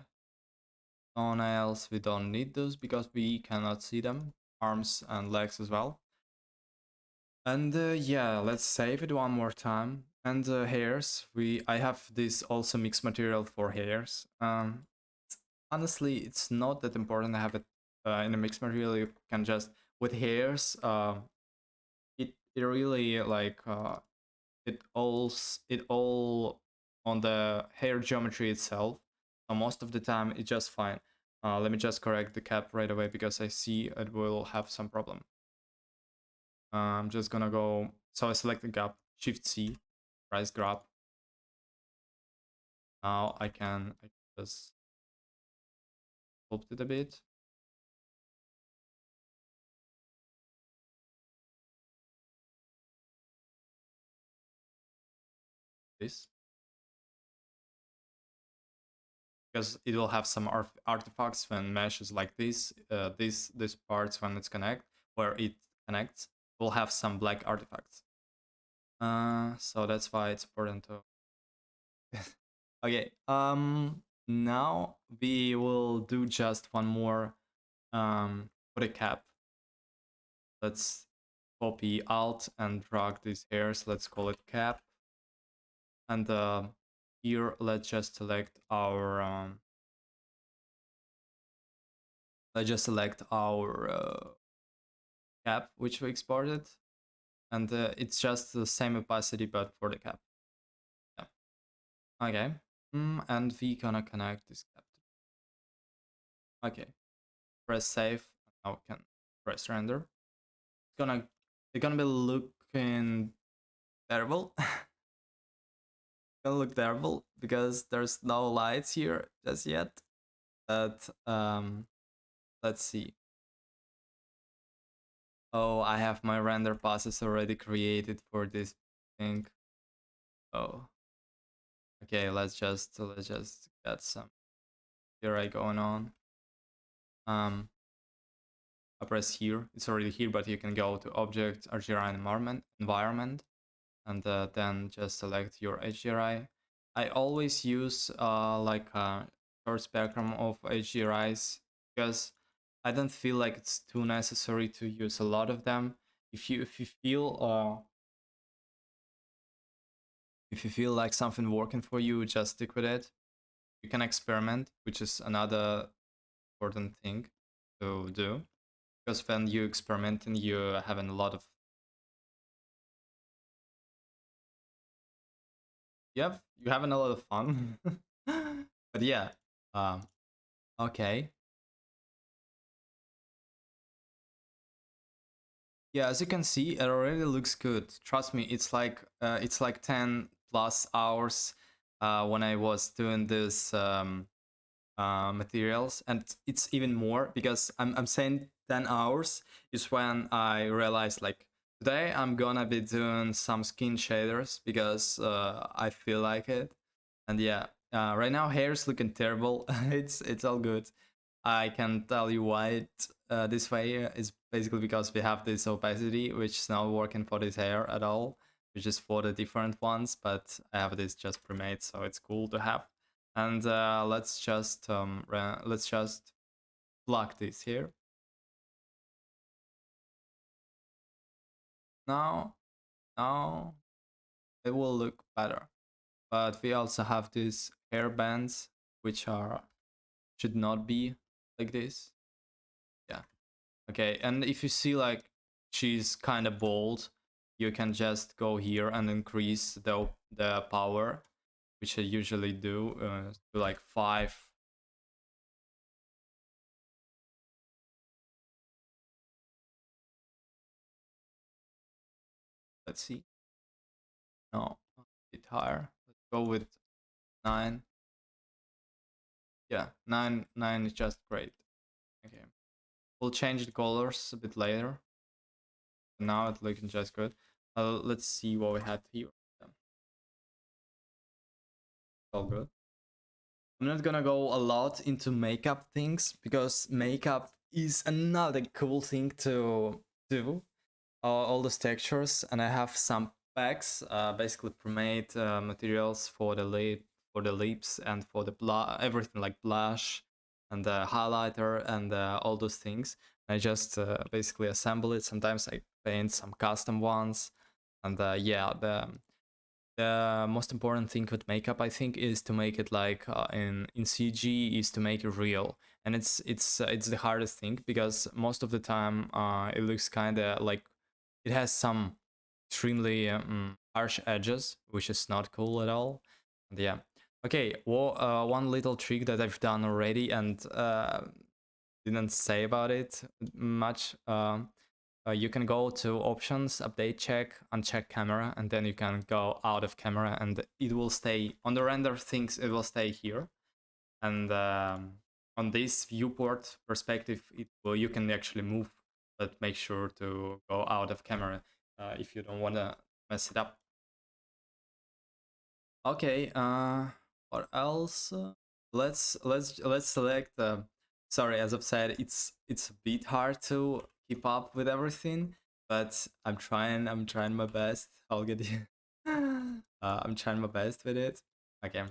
A: Toenails, we don't need those because we cannot see them. Arms and legs as well. And yeah, let's save it one more time. And hairs, I have this also mixed material for hairs. Honestly, it's not that important to have it in a mixed material. You can just with hairs. It really like it all on the hair geometry itself. Most of the time it's just fine. Let me just correct the cap right away because I see it will have some problem. I'm just gonna go, so I select the gap, Shift C, press grab. Now I can just sculpt it a bit. This, because it will have some artifacts when mesh is like this. This parts when it's where it connects will have some black artifacts. So that's why it's important to. Okay. Now we will do just one more for the cap. Let's copy Alt and drag these hairs. Let's call it cap. And here let's just select our Let's just select our cap which we exported, and it's just the same opacity but for the cap. Yeah. Okay. And we gonna connect this cap. Okay. Press save. Now we can press render. It's gonna be looking terrible. Gonna look terrible because there's no lights here just yet. But let's see. Oh, I have my render passes already created for this thing. Oh. Okay, let's just get some GRI going on. I press here. It's already here, but you can go to Object, HDRI environment, and then just select your HDRI. I always use like a short spectrum of HDRIs because I don't feel like it's too necessary to use a lot of them. If you feel like something working for you, just stick with it. You can experiment, which is another important thing to do, because when you experiment and you're having a lot of you're having a lot of fun. But yeah, okay. Yeah, as you can see, it already looks good. Trust me, it's like 10 plus hours when I was doing this materials, and it's even more because I'm saying 10 hours is when I realized like today I'm gonna be doing some skin shaders because I feel like it. And yeah, right now hair is looking terrible. It's all good. I can tell you why this way is basically because we have this opacity, which is not working for this hair at all, which is for the different ones. But I have this just pre-made, so it's cool to have. And let's just plug this here. Now it will look better. But we also have these hair bands, which should not be like this. Yeah. Okay, and if you see like she's kind of bold, you can just go here and increase the power, which I usually do to like 5. Let's see. No, a bit higher. Let's go with 9. Yeah, 9 is just great. Okay, we'll change the colors a bit later. Now it's looking just good. Let's see what we had here. Yeah. All good. I'm not gonna go a lot into makeup things because makeup is another cool thing to do. All those textures, and I have some packs, basically pre-made materials for the lips and for the everything like blush and the highlighter and all those things. I just basically assemble it. Sometimes I paint some custom ones, and yeah, the most important thing with makeup, I think, is to make it like in CG, is to make it real, and it's the hardest thing because most of the time it looks kind of like it has some extremely harsh edges, which is not cool at all. And yeah, okay. Well, one little trick that I've done already and didn't say about it much. You can go to options, update check, uncheck camera, and then you can go out of camera, and it will stay on the render things. It will stay here, and on this viewport perspective, you can actually move, but make sure to go out of camera if you don't want to mess it up. Okay. What else? Let's select. Sorry, as I've said, it's a bit hard to keep up with everything, but I'm trying. I'm trying my best. I'll get you. I'm trying my best with it. Okay.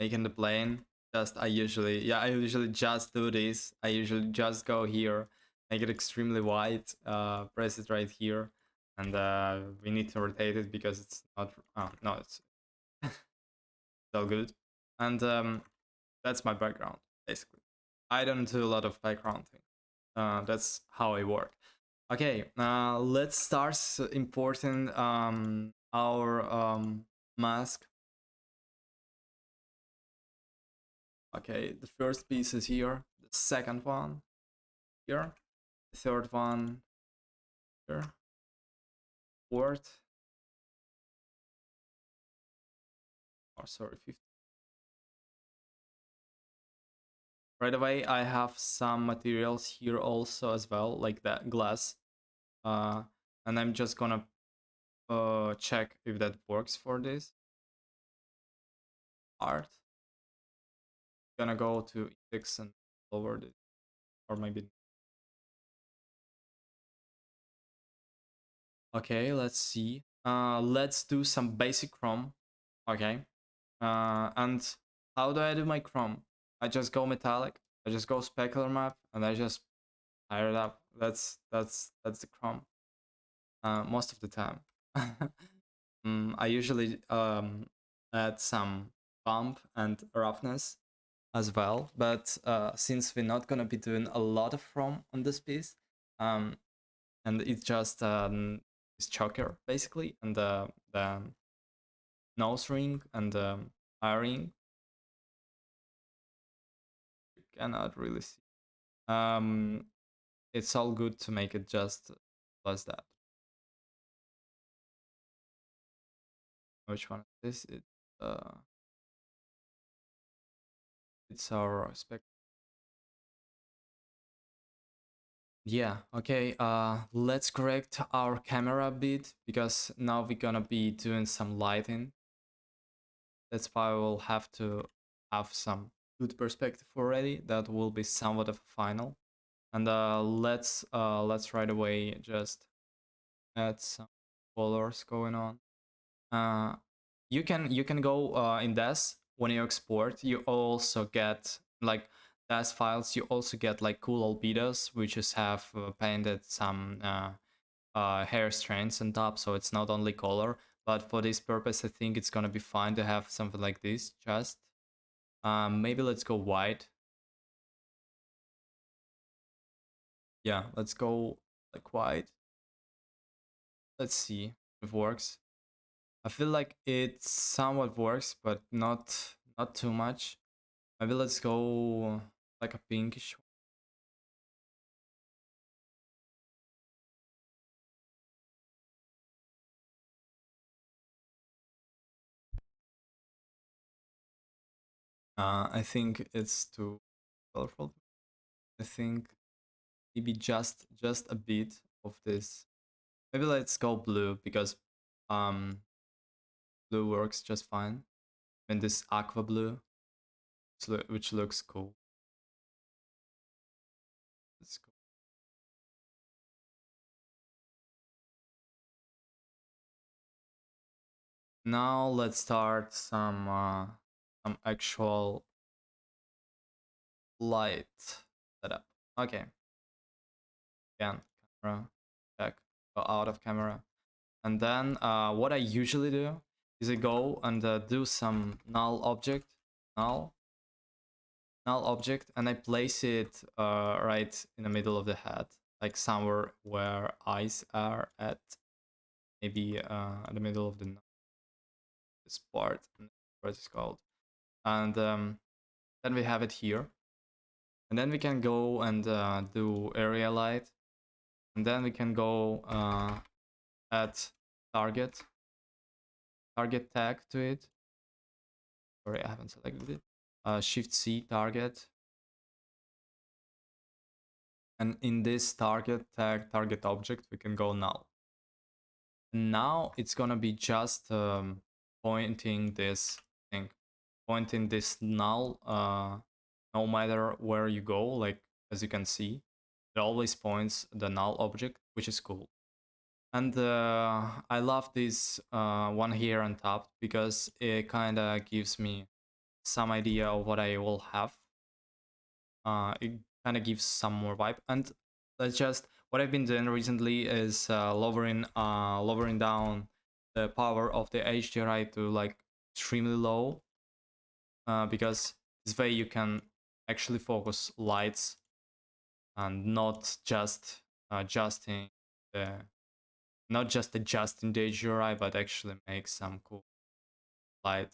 A: Making the plane. I usually just do this. I usually just go here, make it extremely wide, press it right here, and we need to rotate it because it's not. Oh no, it's all good. And that's my background basically. I don't do a lot of background thing. That's how I work. Okay, let's start importing our mask. Okay, the first piece is here, the second one here, the third one here, fourth, or sorry, fifth. Right away, I have some materials here also as well, like that glass. And I'm just gonna check if that works for this art. Gonna go to fix and lower it, or maybe. Okay, let's see. Let's do some basic chrome. Okay. And how do I do my chrome? I just go metallic. I just go specular map, and I just fire it up. That's the chrome. Most of the time. I usually add some bump and roughness as well, but since we're not gonna be doing a lot of chrome on this piece, and it's just this choker basically, and the nose ring and the eye ring, you cannot really see. It's all good to make it just plus that. Which one is this? It's our spec. Yeah, okay, let's correct our camera a bit, because now we're gonna be doing some lighting. That's why we'll have to have some good perspective already. That will be somewhat of a final. And let's right away just add some colors going on. You can go in DAS when you export. You also get like DAS files. You also get like cool albedos, which just have painted some hair strands on top, so it's not only color. But for this purpose, I think it's gonna be fine to have something like this. Just maybe let's go white. Yeah, let's go like white. Let's see if it works. I feel like it somewhat works, but not too much. Maybe let's go like a pinkish. I think it's too colorful. I think maybe just a bit of this. Maybe let's go blue, because um blue works just fine. And this aqua blue, which looks cool. Let's go. Now let's start some actual light setup. Okay. Again, camera, check, go out of camera. And then what I usually do is I go and do some null object, null object, and I place it right in the middle of the head, like somewhere where eyes are at, maybe at the middle of this part, what it's called. And then we have it here. And then we can go and do area light. And then we can go add target tag to it. Sorry, I haven't selected it. Shift C target. And in this target tag, target object, we can go null. And now it's gonna be just pointing this thing, pointing this null, no matter where you go. Like, as you can see, it always points the null object, which is cool. And I love this one here on top, because it kind of gives me some idea of what I will have. It kind of gives some more vibe. And let's just, what I've been doing recently is lowering down the power of the HDRI to like extremely low, because this way you can actually focus lights and not just adjusting the not just adjusting the HDRI, but actually make some cool light.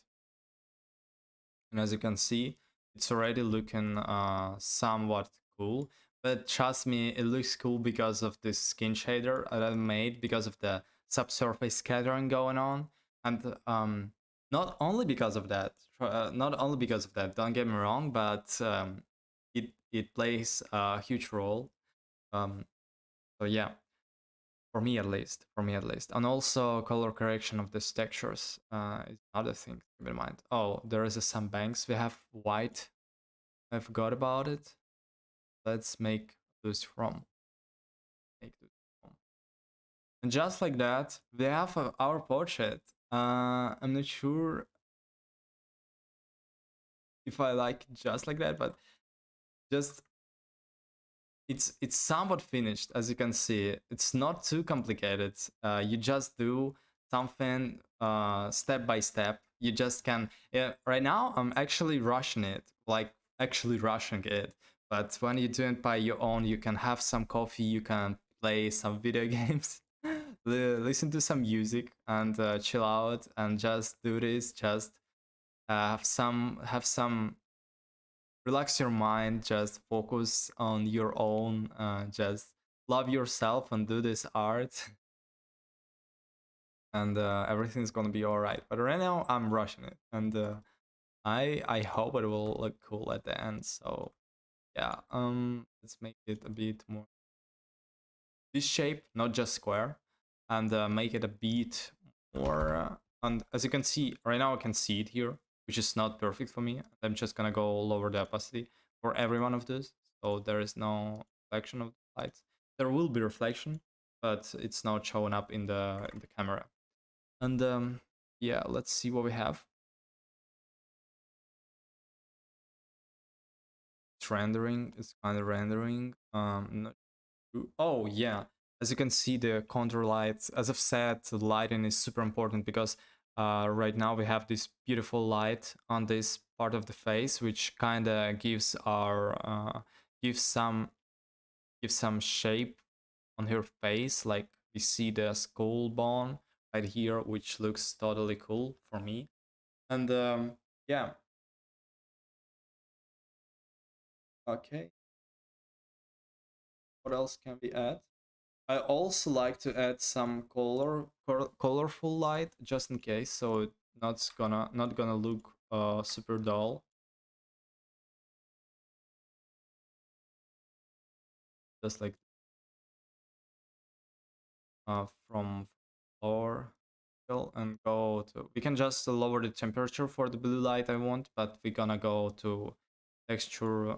A: And as you can see, it's already looking somewhat cool. But trust me, it looks cool because of this skin shader that I made, because of the subsurface scattering going on, and not only because of that. Not only because of that. Don't get me wrong, but it plays a huge role. So yeah, for me at least. For me at least. And also color correction of these textures is another thing to keep in mind. Oh, there is some banks. We have white. I forgot about it. Let's make this from. Make this from. And just like that, we have our portrait. I'm not sure if I like just like that, but just it's somewhat finished, as you can see. It's not too complicated. You just do something step by step. You just can. Yeah, right now I'm actually rushing it, like actually rushing it. But when you do it by your own, you can have some coffee, you can play some video games, listen to some music, and chill out, and just do this. Just have some relax your mind, just focus on your own, just love yourself and do this art, and everything's gonna be all right. But right now I'm rushing it, and I hope it will look cool at the end. So yeah, let's make it a bit more this shape, not just square, and make it a bit more. And as you can see right now, I can see it here, which is not perfect for me. I'm just gonna go lower the opacity for every one of those, so there is no reflection of the lights. There will be reflection, but it's not showing up in the camera. And yeah, let's see what we have. It's rendering. It's kind of rendering. Not Oh yeah, as you can see, the contour lights. As I've said, the lighting is super important because right now we have this beautiful light on this part of the face, which kind of gives our gives some shape on her face. Like we see the skull bone right here, which looks totally cool for me. And yeah, okay. What else can we add? I also like to add some colorful light just in case, so it's not gonna look super dull. Just like from floor and go to. We can just lower the temperature for the blue light I want, but we're gonna go to texture.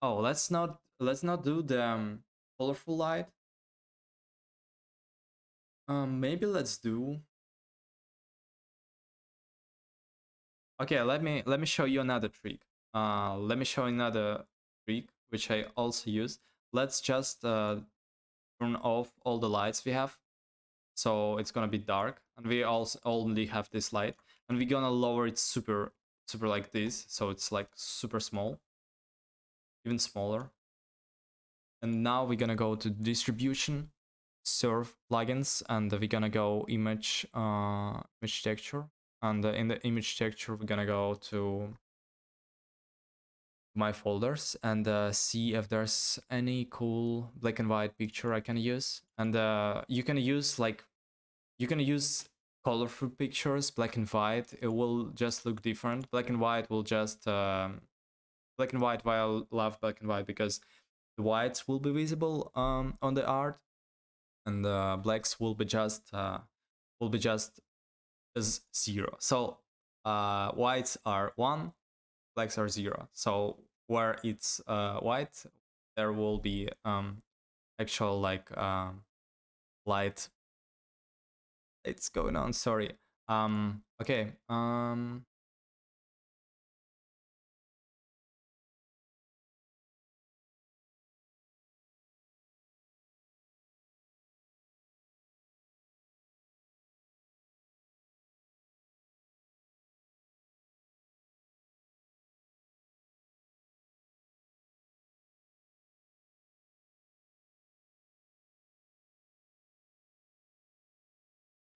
A: Oh, let's not do the colorful light. Maybe let's do. Okay, let me show you another trick. Let me show you another trick which I also use. Let's just turn off all the lights we have, so it's gonna be dark, and we also only have this light, and we're gonna lower it super like this, so it's like super small, even smaller. And now we're gonna go to distribution, serve plugins, and we're gonna go image texture, and in the image texture we're gonna go to my folders and see if there's any cool black and white picture I can use. And you can use colorful pictures, black and white. It will just look different. Black and white will just black and white. Why I love black and white, because the whites will be visible on the art, and blacks will be just as 0. So whites are 1, blacks are 0. So where it's white, there will be actual like light. It's going on. Sorry. Okay.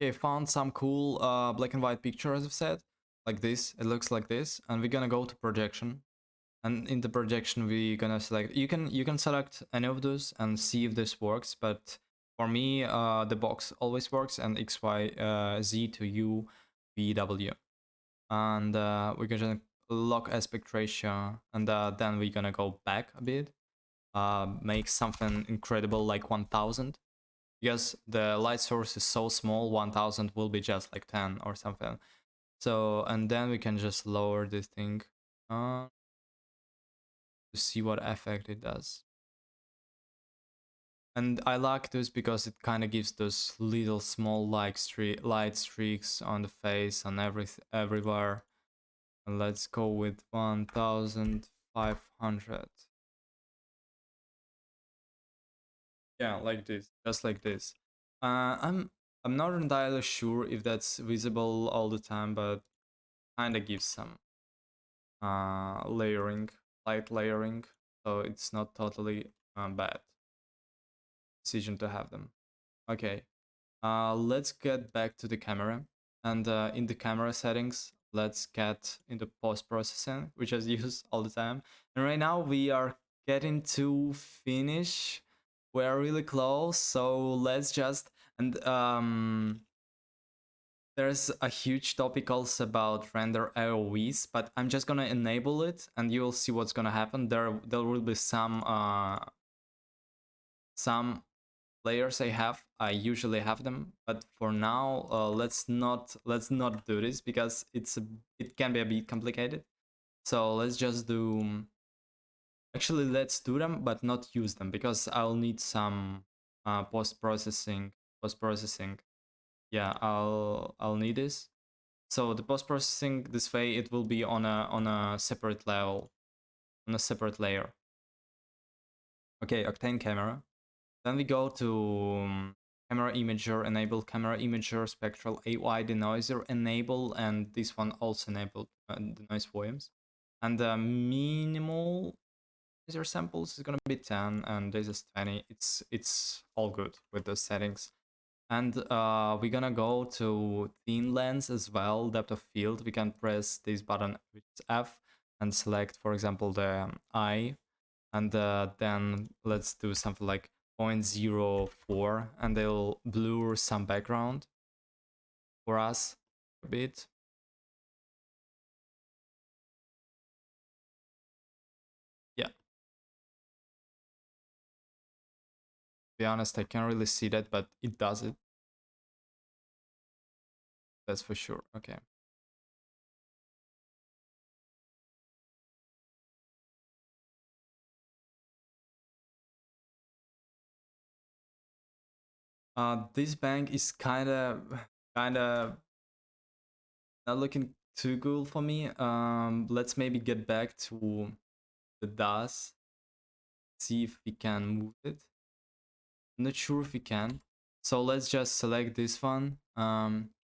A: Okay, found some cool black and white picture, as I've said, like this. It looks like this, and we're gonna go to projection. And in the projection, we're gonna select. You can select any of those and see if this works. But for me, the box always works, and X, Y, Z to U, V, W. And we're gonna lock aspect ratio, and then we're gonna go back a bit, make something incredible like 1000, because the light source is so small. 1000 will be just like 10 or something. So, and then we can just lower this thing to see what effect it does. And I like this because it kind of gives those little small like light streaks on the face and everywhere. And let's go with 1500. Yeah, like this, just like this. I'm not entirely sure if that's visible all the time, but kind of gives some layering, light layering, so it's not totally bad decision to have them. Okay, let's get back to the camera, and in the camera settings, let's get into post-processing, which I use all the time. And right now we are getting to finish. We're really close, so let's just, and there's a huge topic also about render AOVs, but I'm just gonna enable it, and you'll see what's gonna happen. There will be some layers I usually have them, but for now, let's not do this because it can be a bit complicated. So let's just do. Actually, let's do them, but not use them because I'll need some post processing. Yeah, I'll need this. So the post processing this way, it will be on a separate level, on a separate layer. Okay, Octane camera. Then we go to camera imager, enable camera imager, spectral AI denoiser enable, and this one also enable the noise volumes. And the minimal laser samples is gonna be 10, and this is 20. It's all good with those settings. And we're gonna go to thin lens as well, depth of field. We can press this button, which is F, and select, for example, the eye. And then let's do something like 0.04, and they'll blur some background for us a bit. Yeah. To be honest, I can't really see that, but it does it. That's for sure. Okay. This bank is kind of not looking too good for me. Let's maybe get back to the DAS, see if we can move it. I'm not sure if we can. So let's just select this one,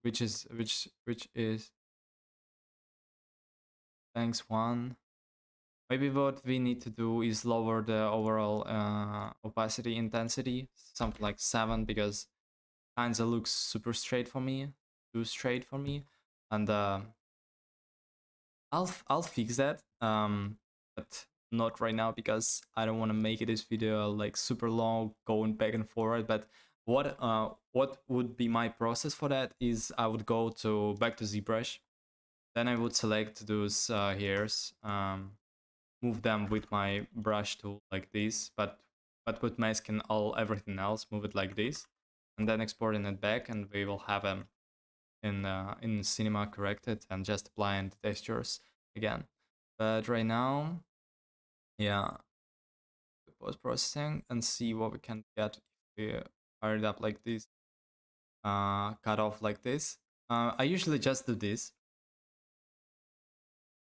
A: which is banks 1. Maybe what we need to do is lower the overall opacity intensity, something like 7, because kinda looks super straight for me, too straight for me, and I'll fix that, but not right now because I don't want to make this video like super long, going back and forward. But what would be my process for that is I would go back to ZBrush, then I would select those hairs, move them with my brush tool like this, but with mask and everything else, move it like this, and then exporting it back, and we will have them in Cinema corrected and just applying the textures again. But right now, yeah, post processing and see what we can get if we fire it up like this, cut off like this. I usually just do this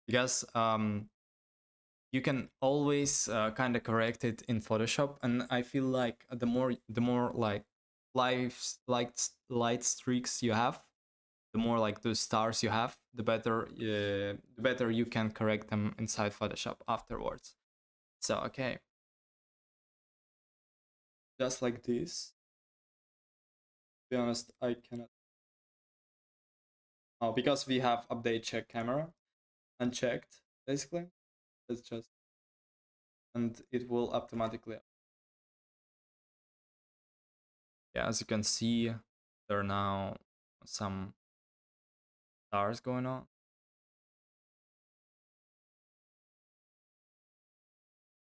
A: because you can always kind of correct it in Photoshop, and I feel like the more like light streaks you have, the more like those stars you have, the better you can correct them inside Photoshop afterwards. So okay, just like this. To be honest, I cannot because we have update check camera unchecked, basically. It's just, and it will automatically. Yeah, as you can see, there are now some stars going on.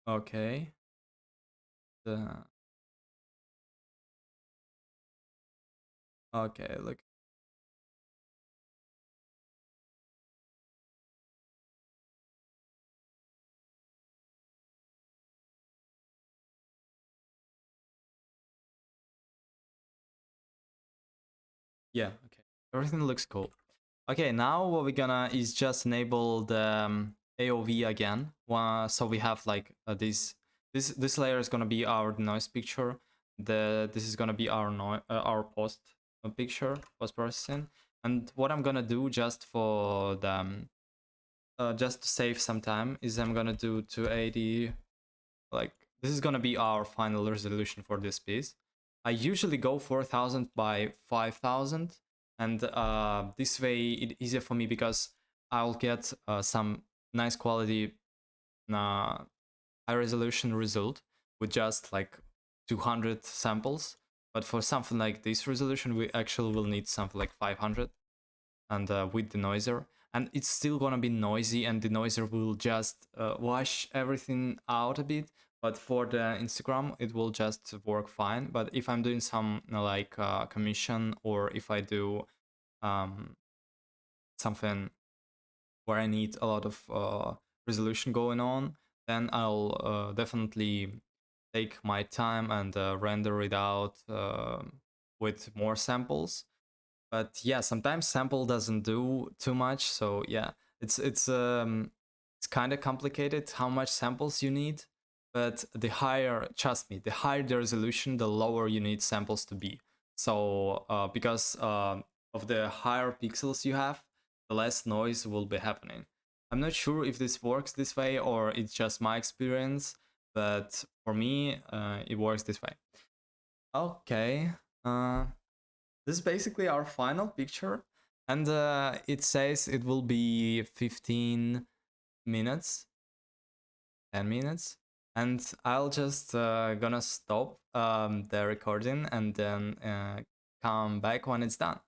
A: Okay. Okay, look. Yeah, okay. Everything looks cool. Okay, now what we're gonna is just enable the AOV again. So we have like this layer is gonna be our noise picture. This is gonna be our post picture, post processing. And what I'm gonna do just for the just to save some time is I'm gonna do 280. Like this is gonna be our final resolution for this piece. I usually go 4000 by 5000, and this way it's easier for me because I'll get some nice quality high resolution result with just like 200 samples. But for something like this resolution, we actually will need something like 500, and with the noiser, and it's still gonna be noisy, and the noiser will just wash everything out a bit. But for the Instagram, it will just work fine. But if I'm doing some like commission, or if I do something where I need a lot of resolution going on, then I'll definitely take my time and render it out with more samples. But yeah, sometimes sample doesn't do too much, so yeah, it's kind of complicated how much samples you need. But the higher, trust me, the higher the resolution, the lower you need samples to be. So because of the higher pixels you have, the less noise will be happening. I'm not sure if this works this way or it's just my experience, but for me it works this way. Okay. This is basically our final picture, and it says it will be 15 minutes, 10 minutes, and I'll just gonna stop the recording and then come back when it's done.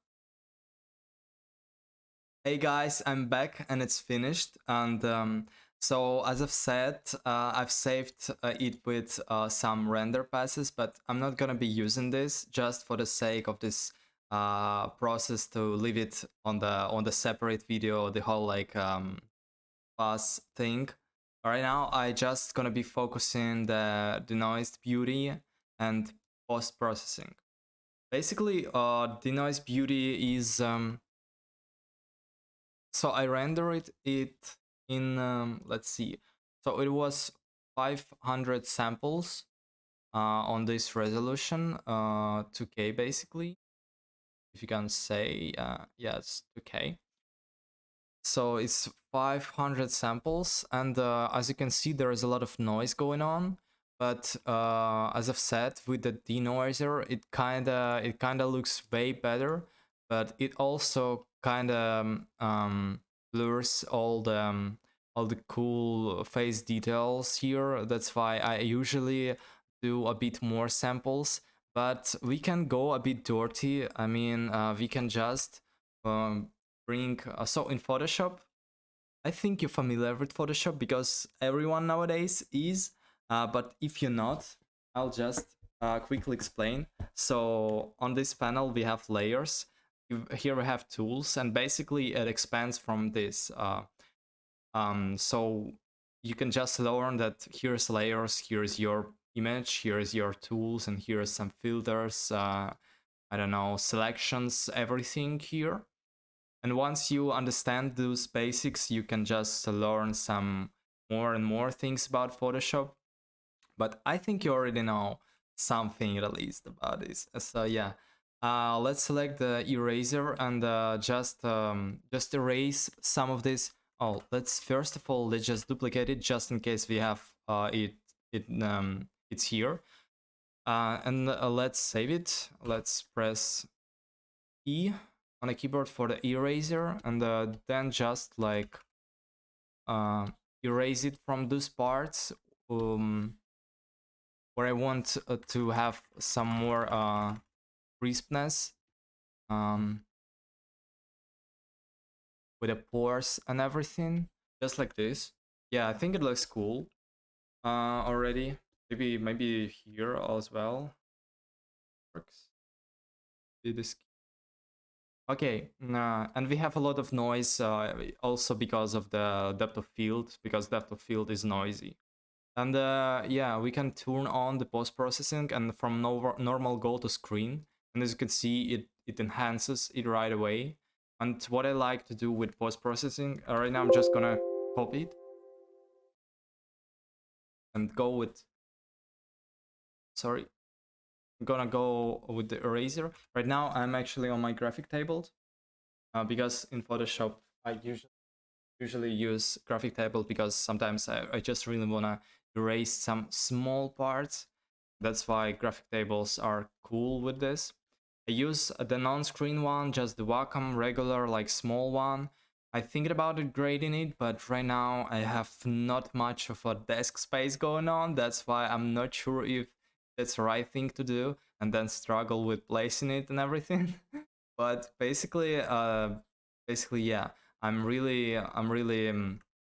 A: Hey guys, I'm back and it's finished, and so as I've said, I've saved it with some render passes, but I'm not gonna be using this just for the sake of this process to leave it on the separate video, the whole like pass thing. Right now, I just gonna be focusing the denoised beauty and post processing. Basically, denoised beauty is so I rendered it in let's see, so it was 500 samples on this resolution, 2K basically, if you can say, yeah, it's 2K. So it's 500 samples, and as you can see, there is a lot of noise going on. But as I've said, with the denoiser, it kinda looks way better. But it also kinda blurs all the cool face details here. That's why I usually do a bit more samples. But we can go a bit dirty. I mean, we can just bring so in Photoshop, I think you're familiar with Photoshop because everyone nowadays is, but if you're not, I'll just quickly explain. So on this panel we have layers. Here we have tools, and basically it expands from this. So you can just learn that here's layers, here's your image, here's your tools, and here's some filters, I don't know, selections, everything here. And once you understand those basics, you can just learn some more and more things about Photoshop. But I think you already know something at least about this. So yeah, let's select the eraser and just erase some of this. Oh, let's first of all let's just duplicate it just in case we have it's here. And let's save it. Let's press E on the keyboard for the eraser, and then just like erase it from those parts where I want to have some more crispness with the pores and everything, just like this. Yeah, I think it looks cool already. Maybe here as well works. Do this. Okay, and we have a lot of noise also because of the depth of field, because depth of field is noisy. And yeah, we can turn on the post-processing and from normal go to screen. And as you can see, it enhances it right away. And what I like to do with post-processing, right now I'm just gonna copy it and go with, sorry, I'm gonna go with the eraser. Right now I'm actually on my graphic table because in Photoshop I usually use graphic table because sometimes I just really wanna erase some small parts. That's why graphic tables are cool with this. I use the non-screen one, just the Wacom regular, like small one. I thinking about upgrading it, but right now I have not much of a desk space going on. That's why I'm not sure if that's the right thing to do, and then struggle with placing it and everything. But basically, yeah, I'm really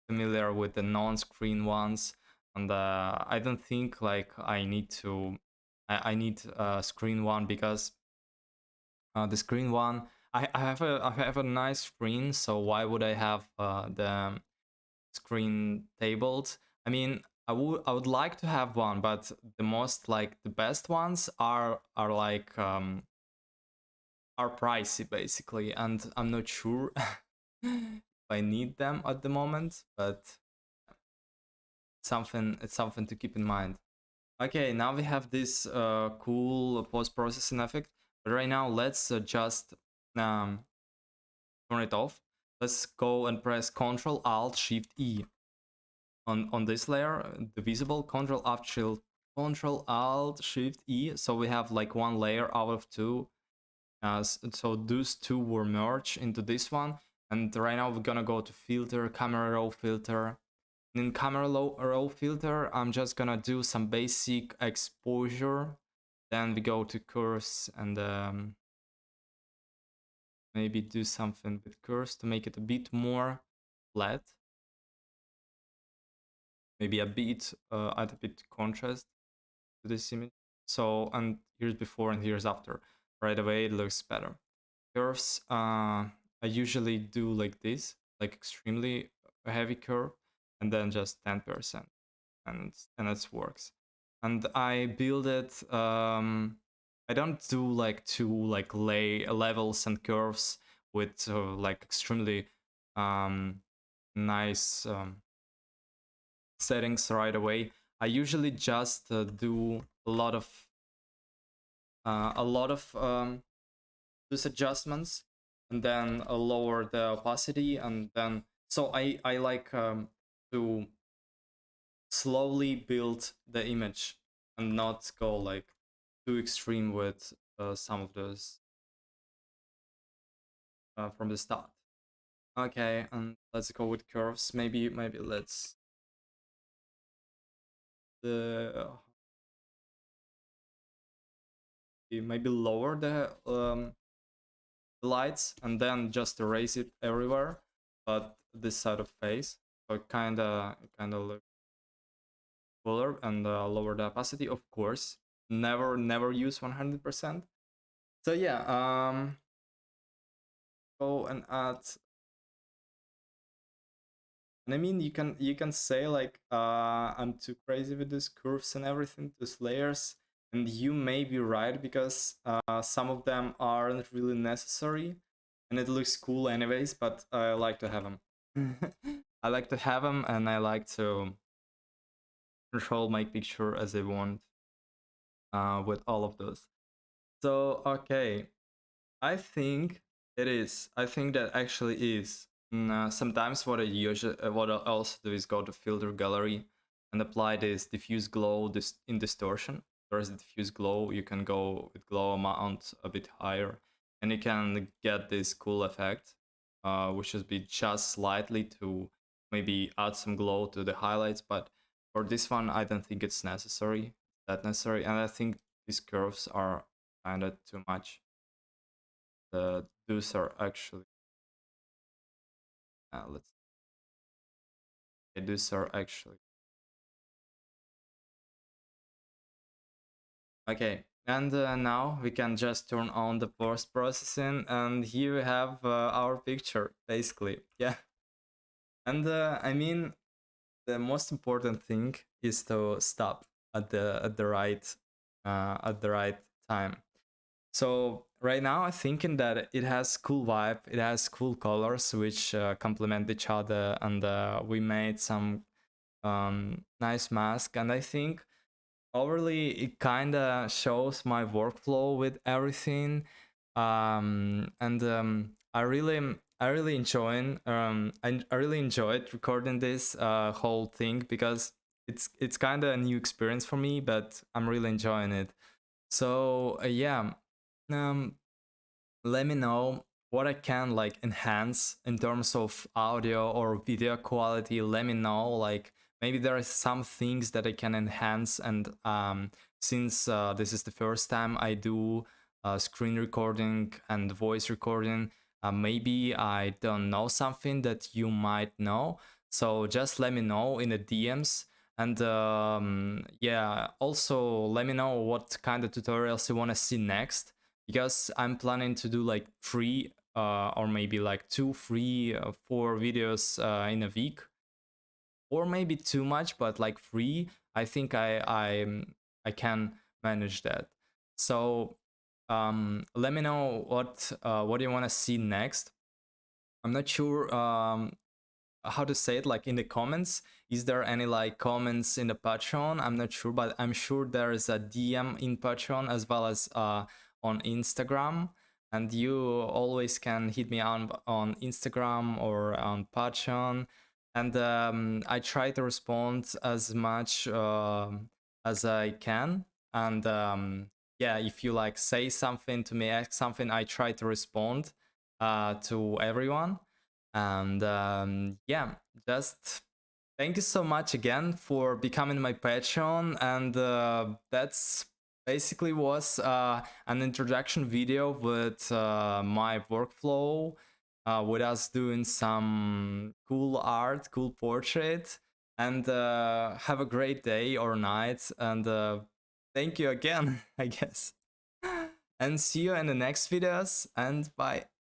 A: familiar with the non-screen ones, and I don't think like I need to. I need a screen one because the screen one. I have a nice screen, so why would I have the screen tabled? I mean, I would like to have one, but the best ones are like are pricey basically, and I'm not sure if I need them at the moment, but it's something to keep in mind. Okay, now we have this cool post-processing effect, but right now let's just um, turn it off. Let's go and press Ctrl Alt Shift E on this layer, the visible. Ctrl Alt Shift E. So we have like one layer out of two. So those two were merged into this one, and right now we're gonna go to filter, camera raw filter. In camera raw filter, I'm just gonna do some basic exposure. Then we go to curves and maybe do something with curves to make it a bit more flat. Maybe add a bit contrast to this image. So, and here's before and here's after. Right away, it looks better. Curves, I usually do like this, like extremely heavy curve, and then just 10%, and it works. And I build it. I don't do like two like levels and curves with like extremely nice settings right away. I usually just do a lot of these adjustments, and then lower the opacity, and then so I like to slowly build the image and not go like too extreme with some of those from the start. Okay, and let's go with curves. Maybe let's the maybe lower the lights and then just erase it everywhere, but this side of face, so it kinda look cooler, and lower the opacity, of course. Never use 100%. So yeah, go and add. And I mean, you can say like I'm too crazy with these curves and everything, these layers, and you may be right because some of them aren't really necessary, and it looks cool anyways. But I like to have them. I like to have them, and I like to control my picture as I want with all of those. So okay, I think it is. I think that actually is. Sometimes what I also do is go to filter gallery and apply this diffuse glow in distortion. Whereas the diffuse glow, you can go with glow amount a bit higher, and you can get this cool effect, which should be just slightly to maybe add some glow to the highlights. But for this one, I don't think it's that necessary, and I think these curves are kind of too much. Those are actually let's those are actually okay. And now we can just turn on the post processing, and here we have our picture basically. Yeah. And I mean, the most important thing is to stop at the right time. So right now I'm thinking that it has cool vibe, it has cool colors which complement each other, and we made some nice mask, and I think overly it kind of shows my workflow with everything. And I really enjoying I really enjoyed recording this whole thing, because it's kind of a new experience for me, but I'm really enjoying it. So yeah, um let me know what I can like enhance in terms of audio or video quality. Let me know, like maybe there are some things that I can enhance. And since this is the first time I do screen recording and voice recording, maybe I don't know something that you might know. So just let me know in the DMs. And yeah, also let me know what kind of tutorials you want to see next, because I'm planning to do like 3 or maybe like 2, 3, 4 videos in a week, or maybe too much, but like 3, I think I can manage that. So let me know what you want to see next. I'm not sure how to say it, like in the comments. Is there any like comments in the Patreon? I'm not sure, but I'm sure there is a DM in Patreon as well as on Instagram, and you always can hit me on Instagram or on Patreon. And I try to respond as much as I can. And yeah, if you like say something to me, ask something, I try to respond to everyone. And yeah, just thank you so much again for becoming my Patreon. And that's basically was an introduction video with my workflow, with us doing some cool art, cool portrait. And have a great day or night. And thank you again, I guess. And see you in the next videos. And bye.